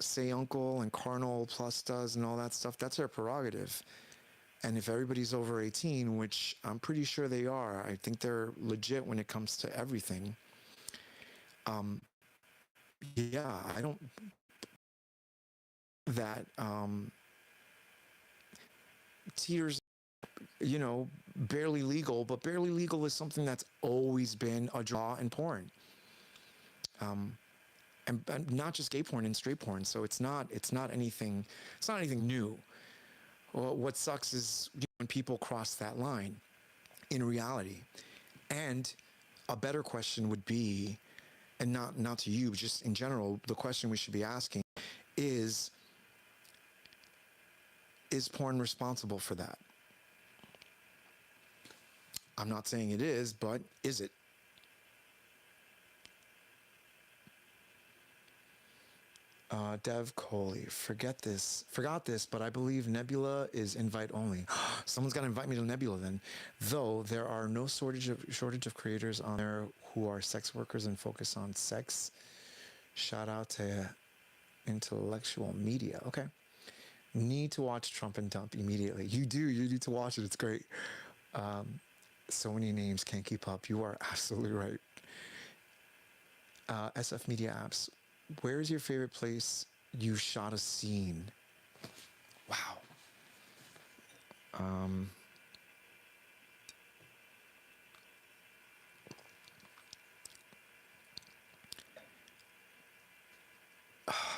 Say Uncle and Carnal Plus does and all that stuff, that's their prerogative. And if everybody's over 18, which I'm pretty sure they are, I think they're legit when it comes to everything. Yeah, I don't that teeters, barely legal, but barely legal is something that's always been a draw in porn. Um, and not just gay porn and straight porn. So it's not anything new. Well, what sucks is when people cross that line in reality. And a better question would be, and not to you, but just in general, the question we should be asking is porn responsible for that? I'm not saying it is, but is it? Dev Coley, forgot this, but I believe Nebula is invite only. Someone's got to invite me to Nebula then. Though there are no shortage of creators on there who are sex workers and focus on sex. Shout out to intellectual media. Okay. Need to watch Trump and Dump immediately. You need to watch it. It's great. So many names, can't keep up. You are absolutely right. SF Media Apps, where is your favorite place you shot a scene? Wow.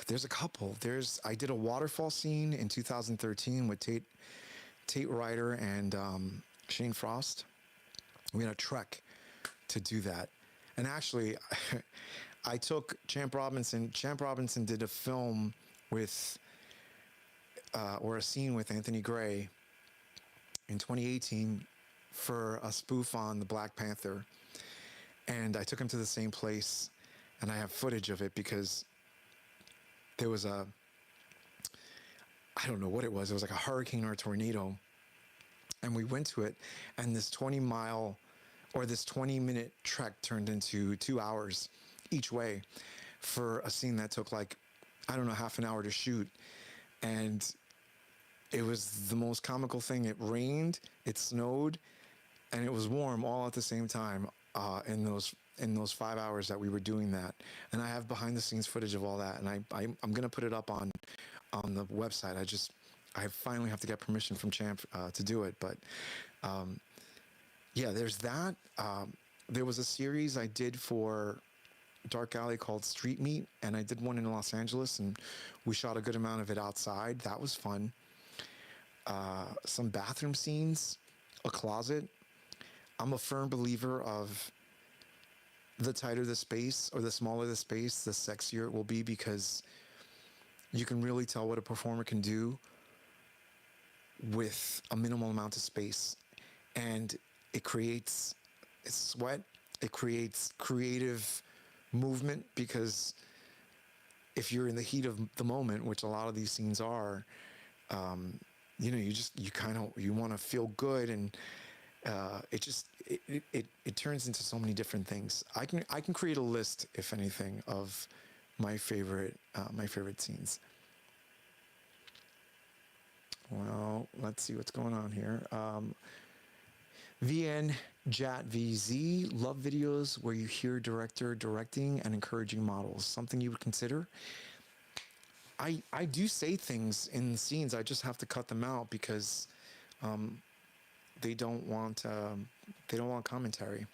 There's a couple. I did a waterfall scene in 2013 with Tate Ryder and Shane Frost. We had a trek to do that. And actually, I took Champ Robinson. Champ Robinson did a film with, or a scene with Anthony Gray in 2018 for a spoof on the Black Panther. And I took him to the same place, and I have footage of it because there was I don't know what it was. It was like a hurricane or a tornado. And we went to it, and this 20-minute trek turned into 2 hours each way for a scene that took like, I don't know, half an hour to shoot. And it was the most comical thing. It rained, it snowed, and it was warm all at the same time in those 5 hours that we were doing that. And I have behind the scenes footage of all that, and I'm gonna put it up on the website. I finally have to get permission from Champ to do it, but yeah, there's that. There was a series I did for Dark Alley called Street Meat, and I did one in Los Angeles, and we shot a good amount of it outside. That was fun. Some bathroom scenes, a closet. I'm a firm believer of the tighter the space or the smaller the space, the sexier it will be, because you can really tell what a performer can do with a minimal amount of space. And it creates sweat, it creates creative movement, because if you're in the heat of the moment, which a lot of these scenes are, you want to feel good, and it turns into so many different things. I can create a list, if anything, of my favorite scenes. Well, let's see what's going on here. VN Jat VZ, love videos where you hear director directing and encouraging models. Something you would consider? I do say things in scenes. I just have to cut them out because they don't want commentary,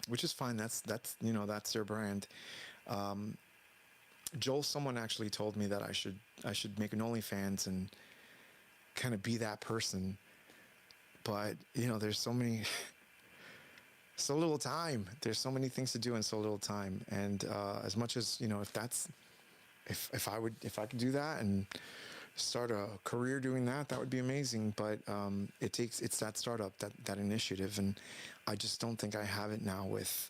which is fine. That's their brand. Joel, someone actually told me that I should make an OnlyFans and kind of be that person. But there's so little time. There's so many things to do in so little time. And as much as if I could do that and start a career doing that, that would be amazing. But it's that startup, that initiative, and I just don't think I have it now with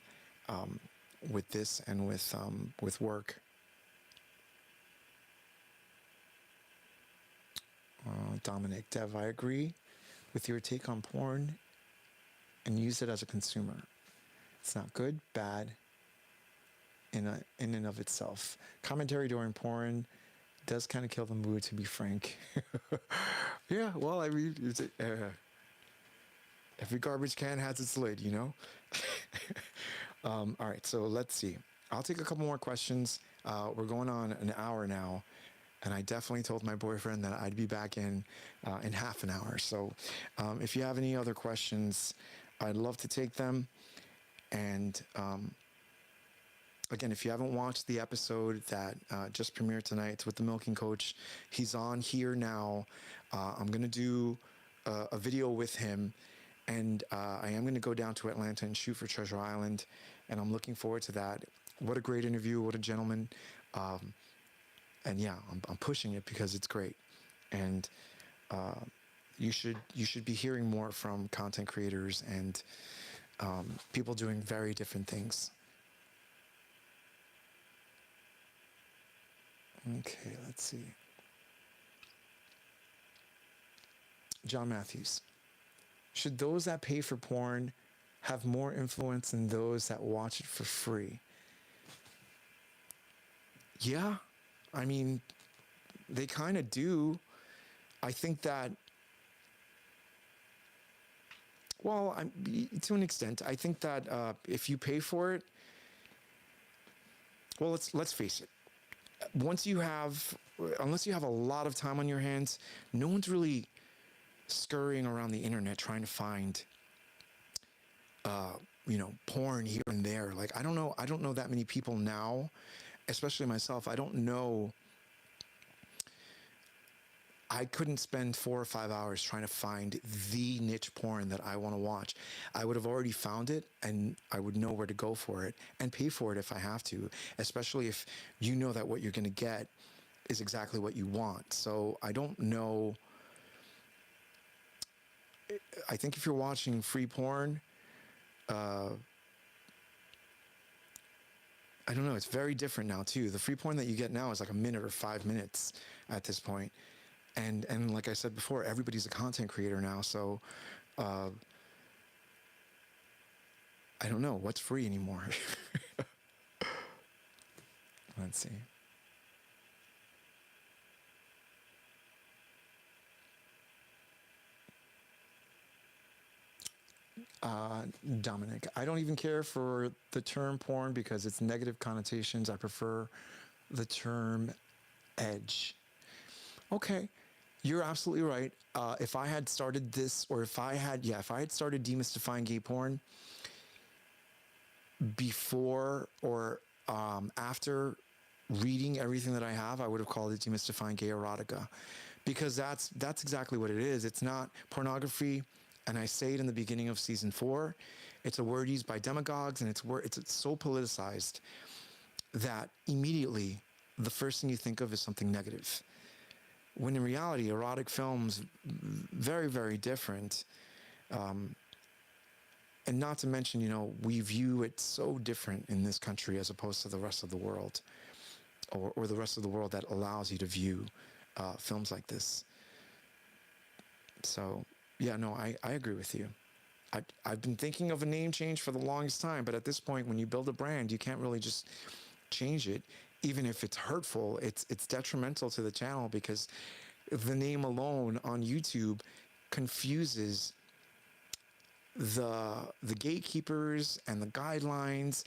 this and with work. Dominic, Dev, I agree with your take on porn and use it as a consumer. It's not good, bad in and of itself. Commentary during porn does kind of kill the mood, to be frank. Yeah, well, I mean, every garbage can has its lid, you know? All right, so let's see. I'll take a couple more questions. We're going on an hour now, and I definitely told my boyfriend that I'd be back in half an hour. So if you have any other questions, I'd love to take them. And again, if you haven't watched the episode that just premiered tonight, it's with the Milking Coach. He's on here now. I'm going to do a video with him, and I am going to go down to Atlanta and shoot for Treasure Island, and I'm looking forward to that. What a great interview. What a gentleman. And yeah, I'm pushing it because it's great. And you should be hearing more from content creators and people doing very different things. Okay, let's see. John Matthews. Should those that pay for porn have more influence than those that watch it for free? Yeah, I mean, they kind of do. I think that, well, to an extent, I think that if you pay for it, well, let's face it. Once you have, unless you have a lot of time on your hands, no one's really scurrying around the internet trying to find, porn here and there. Like, I don't know that many people now, especially myself. I don't know. I couldn't spend 4 or 5 hours trying to find the niche porn that I want to watch. I would have already found it, and I would know where to go for it and pay for it if I have to, especially if you know that what you're going to get is exactly what you want. So I don't know. I think if you're watching free porn, I don't know. It's very different now too. The free porn that you get now is like a minute or 5 minutes at this point. And like I said before, everybody's a content creator now. So I don't know what's free anymore. Let's see. Dominic, I don't even care for the term porn because it's negative connotations. I prefer the term edge. Okay, you're absolutely right. If I had started this, or if I had started demystifying gay porn before or after reading everything that I have, I would have called it demystifying gay erotica, because that's exactly what it is. It's not pornography. And I say it in the beginning of season 4, it's a word used by demagogues, and it's so politicized that immediately the first thing you think of is something negative. When in reality, erotic films, very, very different. And not to mention, we view it so different in this country as opposed to the rest of the world, or the rest of the world that allows you to view films like this. So, yeah, no, I agree with you. I've been thinking of a name change for the longest time, but at this point, when you build a brand, you can't really just change it. Even if it's hurtful, it's detrimental to the channel, because the name alone on YouTube confuses the gatekeepers and the guidelines.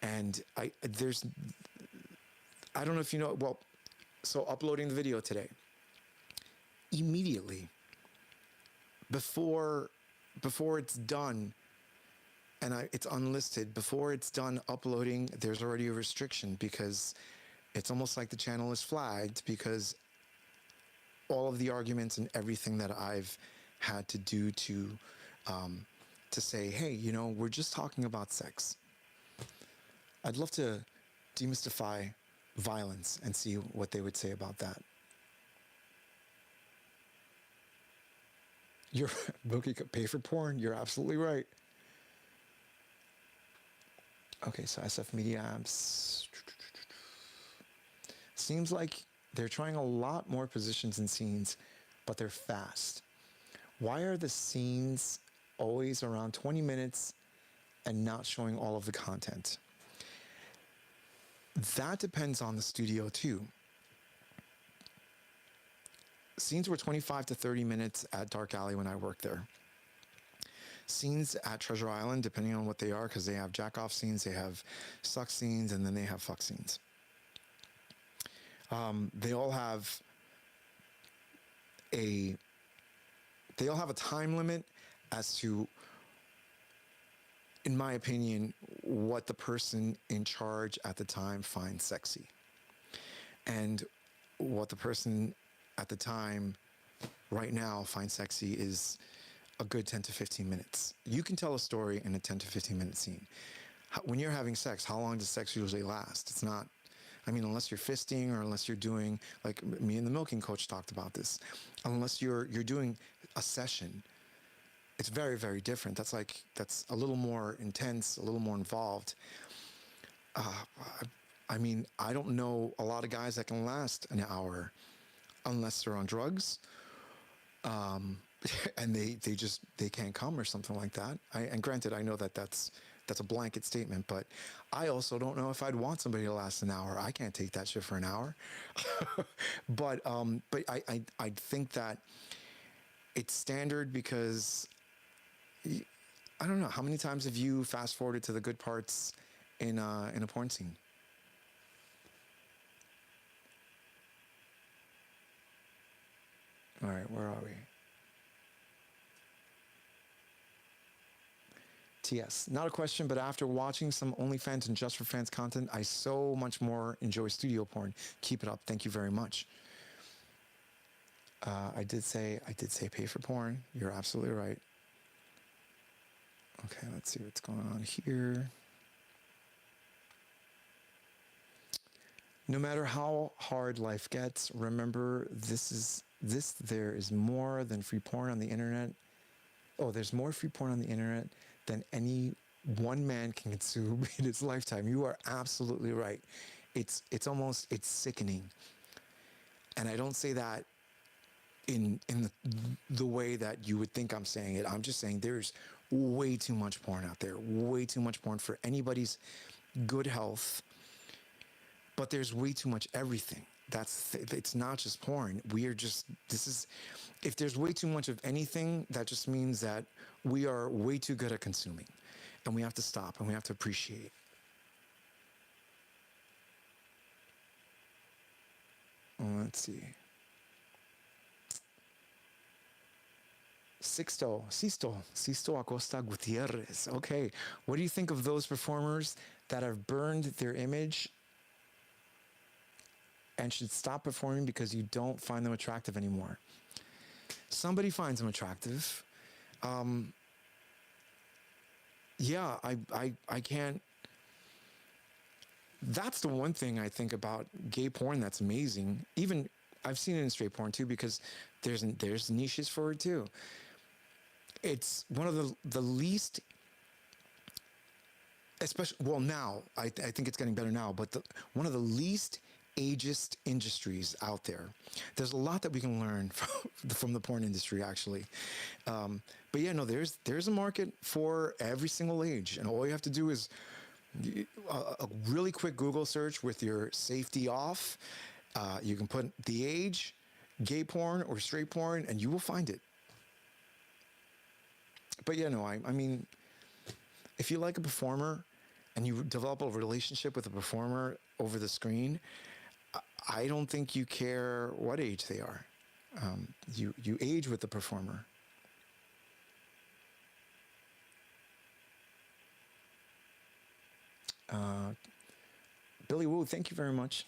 And I don't know if you know, well, so uploading the video today, immediately before it's done, and it's unlisted, before it's done uploading, there's already a restriction, because it's almost like the channel is flagged, because all of the arguments and everything that I've had to do to say, hey, we're just talking about sex. I'd love to demystify violence and see what they would say about that. You're Bookie could pay for porn. You're absolutely right. Okay, so SF Media Apps. Seems like they're trying a lot more positions and scenes, but they're fast. Why are the scenes always around 20 minutes and not showing all of the content? That depends on the studio too. Scenes were 25 to 30 minutes at Dark Alley when I worked there. Scenes at Treasure Island, depending on what they are, because they have jack off scenes, they have suck scenes, and then they have fuck scenes. They all have a time limit as to, in my opinion, what the person in charge at the time finds sexy, and what the person at the time right now finds sexy is a good 10 to 15 minutes. You can tell a story in a 10 to 15 minute scene. When you're having sex, how long does sex usually last? It's not, I mean, unless you're fisting or unless you're doing, like me and the milking coach talked about this, unless you're doing a session, it's very, very different. That's a little more intense, a little more involved. I mean, I don't know a lot of guys that can last an hour unless they're on drugs, and they can't come or something like that. And granted, I know that's a blanket statement, but I also don't know if I'd want somebody to last an hour. I can't take that shit for an hour. but I think that it's standard because I don't know, how many times have you fast forwarded to the good parts in a porn scene? All right, where are we? TS, not a question, but after watching some OnlyFans and Just for Fans content, I so much more enjoy studio porn. Keep it up. Thank you very much. I did say pay for porn. You're absolutely right. Okay, let's see what's going on here. No matter how hard life gets, remember there is more than free porn on the internet. Oh, there's more free porn on the internet than any one man can consume in his lifetime. You are absolutely right. It's sickening. And I don't say that in the way that you would think I'm saying it. I'm just saying there's way too much porn out there, way too much porn for anybody's good health. But there's way too much everything. It's not just porn. If there's way too much of anything, that just means that we are way too good at consuming, and we have to stop and we have to appreciate. Let's see. Sisto Acosta Gutierrez. Okay, what do you think of those performers that have burned their image and should stop performing because you don't find them attractive anymore? Somebody finds them attractive. Yeah, I can't. That's the one thing I think about gay porn that's amazing. Even I've seen it in straight porn too, because there's niches for it too. It's one of the least, especially, well, now I think it's getting better now, but one of the least ageist industries out there. There's a lot that we can learn from the porn industry, actually. But yeah, no, there's a market for every single age, and all you have to do is a really quick Google search with your safety off. You can put the age, gay porn or straight porn, and you will find it. But yeah, no, I mean, if you like a performer and you develop a relationship with a performer over the screen, I don't think you care what age they are. You age with the performer. Billy Wu, thank you very much.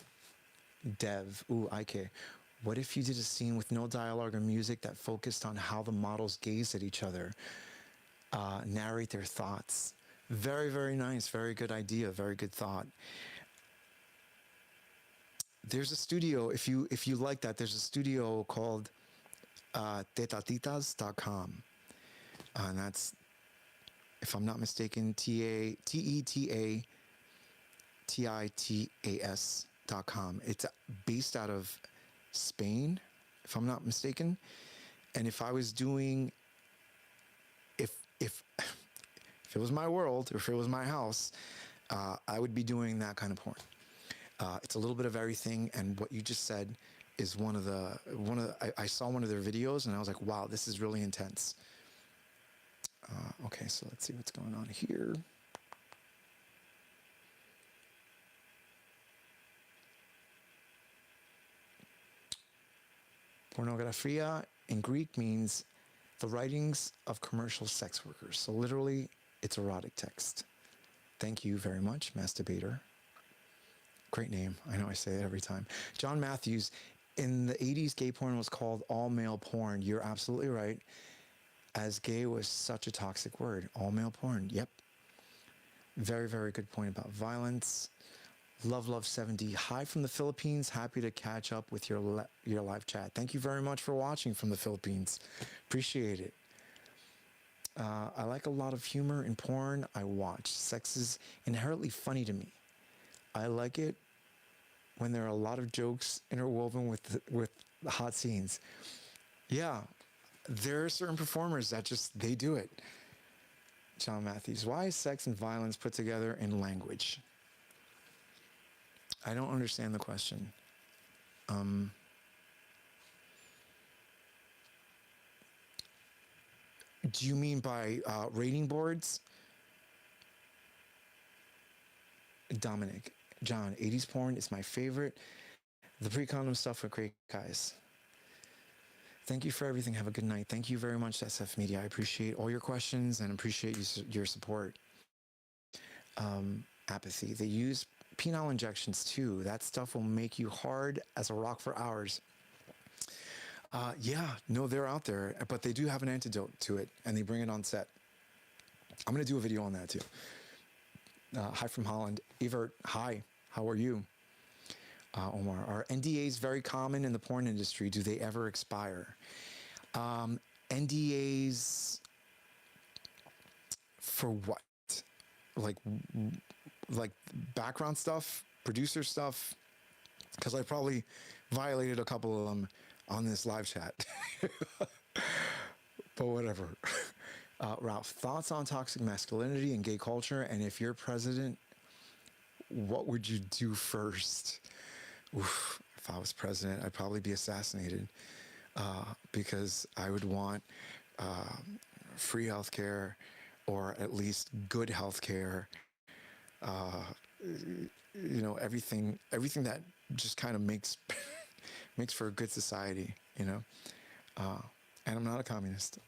Dev, IK. What if you did a scene with no dialogue or music that focused on how the models gaze at each other, narrate their thoughts? Very, very nice. Very good idea. Very good thought. There's a studio, if you like that, there's a studio called tetatitas.com. And that's, if I'm not mistaken, TETATITAS.com. It's based out of Spain, if I'm not mistaken. And if I was doing, if it was my world, or if it was my house, I would be doing that kind of porn. It's a little bit of everything, and what you just said is I saw one of their videos and I was like, wow, this is really intense. Okay, so let's see what's going on here. Pornografia in Greek means the writings of commercial sex workers. So literally, it's erotic text. Thank you very much, Masturbator. Great name. I know I say it every time. John Matthews, in the 80s, gay porn was called all male porn. You're absolutely right. As gay was such a toxic word. All male porn. Yep. Very, very good point about violence. Love 70. Hi from the Philippines. Happy to catch up with your live chat. Thank you very much for watching from the Philippines. Appreciate it. I like a lot of humor in porn I watch. Sex is inherently funny to me. I like it when there are a lot of jokes interwoven with the hot scenes. Yeah, there are certain performers that they do it. John Matthews, why is sex and violence put together in language? I don't understand the question. Do you mean by rating boards? Dominic, John, 80s porn is my favorite. The pre-condom stuff with great guys. Thank you for everything. Have a good night. Thank you very much, SF Media. I appreciate all your questions and appreciate your support. Apathy. They use penile injections too. That stuff will make you hard as a rock for hours. Yeah, no, they're out there, but they do have an antidote to it, and they bring it on set. I'm going to do a video on that too. Hi from Holland. Evert, hi. How are you? Omar, are NDAs very common in the porn industry? Do they ever expire? NDAs for what? Like background stuff, producer stuff? Because I probably violated a couple of them on this live chat. But whatever. Ralph, thoughts on toxic masculinity and gay culture? And if you're president, what would you do first? Oof, if I was president, I'd probably be assassinated because I would want free healthcare, or at least good healthcare. You know, everything that just kind of makes for a good society. You know, and I'm not a communist.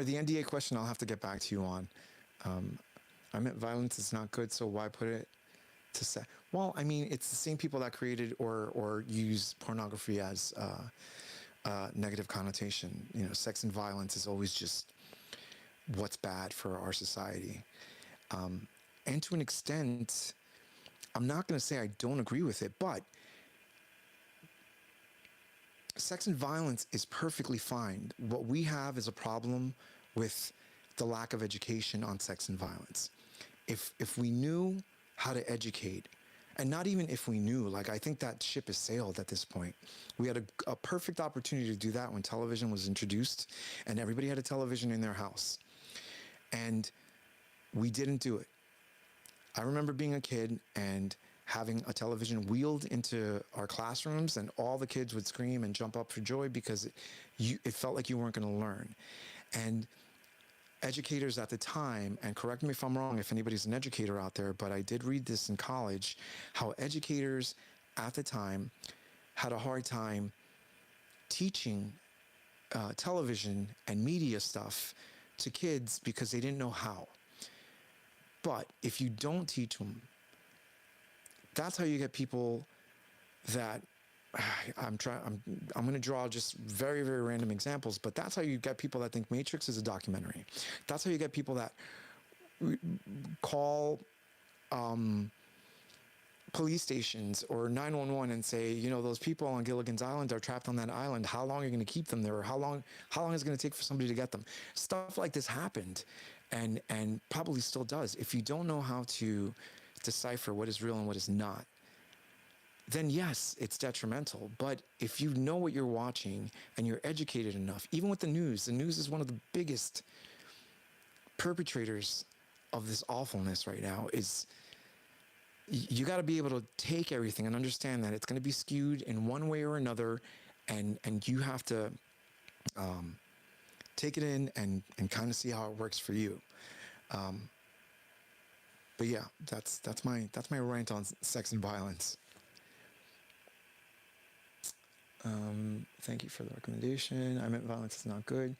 The NDA question, I'll have to get back to you on. I meant violence is not good, so why put it to say? Well, I mean, it's the same people that created or use pornography as negative connotation. You know, sex and violence is always just what's bad for our society. And to an extent, I'm not going to say I don't agree with it, but sex and violence is perfectly fine. What we have is a problem with the lack of education on sex and violence. If we knew how to educate, and not even if we knew, like, I think that ship has sailed at this point. We had a perfect opportunity to do that when television was introduced and everybody had a television in their house. And we didn't do it. I remember being a kid and having a television wheeled into our classrooms, and all the kids would scream and jump up for joy because it felt like you weren't going to learn. And educators at the time, and correct me if I'm wrong if anybody's an educator out there, but I did read this in college, how educators at the time had a hard time teaching television and media stuff to kids because they didn't know how. But if you don't teach them, that's how you get people that I'm going to draw just very, very random examples, but that's how you get people that think Matrix is a documentary. That's how you get people that call police stations or 911 and say, you know, those people on Gilligan's Island are trapped on that island. How long are you going to keep them there? Or how long is it going to take for somebody to get them? Stuff like this happened and probably still does. If you don't know how to decipher what is real and what is not, then yes, it's detrimental. But if you know what you're watching and you're educated enough, even with the news is one of the biggest perpetrators of this awfulness right now is you got to be able to take everything and understand that it's going to be skewed in one way or another, and you have to take it in and kind of see how it works for you. But yeah, that's my rant on sex and violence. Thank you for the recommendation. I meant violence is not good.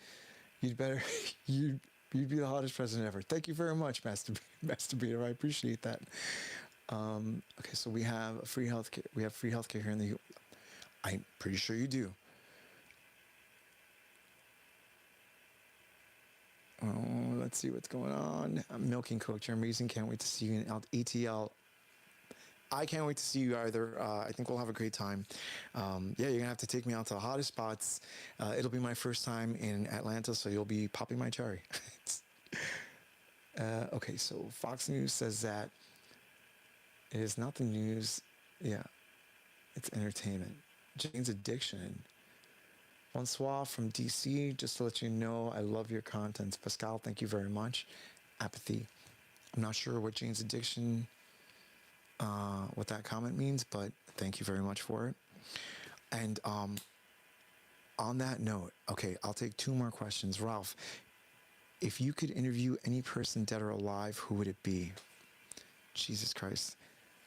You'd better you'd be the hottest president ever. Thank you very much, Master Beater. I appreciate that. Okay, so we have free healthcare. We have free healthcare here in the U. I'm pretty sure you do. Oh, let's see what's going on. I'm milking Coach. You're amazing. Can't wait to see you in ETL. I can't wait to see you either. I think we'll have a great time. Yeah, you're gonna have to take me out to the hottest spots. It'll be my first time in Atlanta, so you'll be popping my cherry. Okay, so Fox News says that it is not the news. Yeah, it's entertainment. Jane's addiction. Bonsoir from DC. Just to let you know, I love your content. Pascal, thank you very much. Apathy. I'm not sure what Jane's addiction, what that comment means, but thank you very much for it. And on that note, okay, I'll take two more questions. Ralph, if you could interview any person dead or alive, who would it be? Jesus Christ.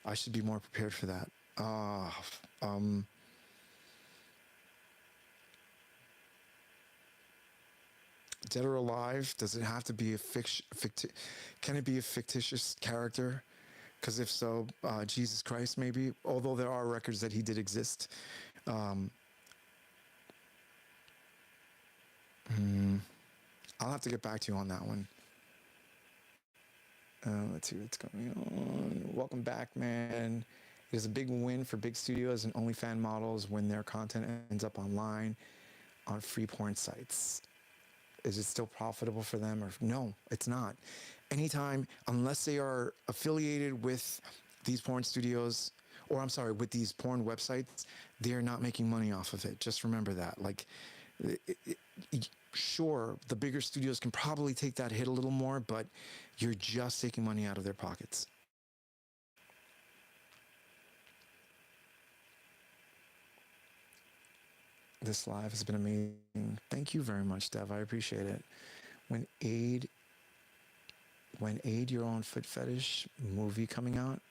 I should be more prepared for that. Dead or alive, does it have to be a can it be a fictitious character? Because if so, Jesus Christ maybe, although there are records that he did exist. I'll have to get back to you on that one. Let's see what's going on. Welcome back, man. It is a big win for big studios and OnlyFans models when their content ends up online on free porn sites. Is it still profitable for them? Or no, it's not. Anytime, unless they are affiliated with these porn studios, or I'm sorry, with these porn websites, they're not making money off of it. Just remember that. Like, sure, the bigger studios can probably take that hit a little more, but you're just taking money out of their pockets. This live has been amazing. Thank you very much, Dev. I appreciate it. When Aid Your Own Foot Fetish movie coming out?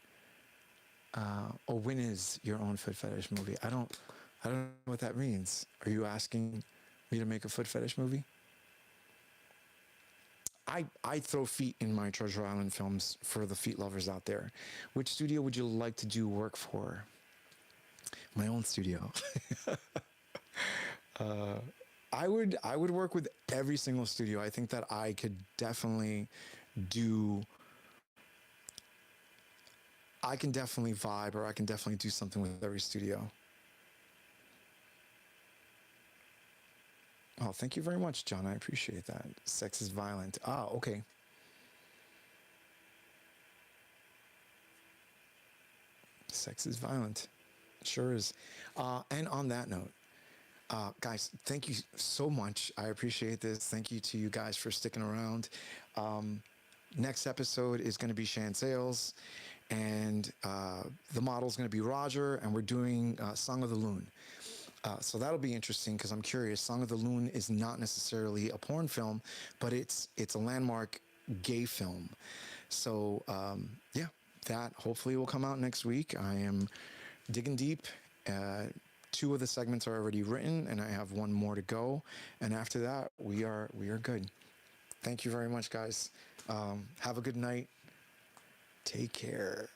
Or when is Your Own Foot Fetish movie? I don't know what that means. Are you asking me to make a foot fetish movie? I throw feet in my Treasure Island films for the feet lovers out there. Which studio would you like to do work for? My own studio. I would work with every single studio. I think that I could definitely I can definitely vibe, or I can definitely do something with every studio. Oh, thank you very much, John. I appreciate that. Sex is violent. Ah, okay. Sex is violent. Sure is. And on that note, guys, thank you so much. I appreciate this. Thank you to you guys for sticking around. Next episode is going to be Shan Sales, and the model is going to be Roger, and we're doing Song of the Loon. So that'll be interesting because I'm curious. Song of the Loon is not necessarily a porn film, but it's a landmark gay film. So yeah, that hopefully will come out next week. I am digging deep. Two of the segments are already written, and I have one more to go. And after that, we are good. Thank you very much, guys. Have a good night. Take care.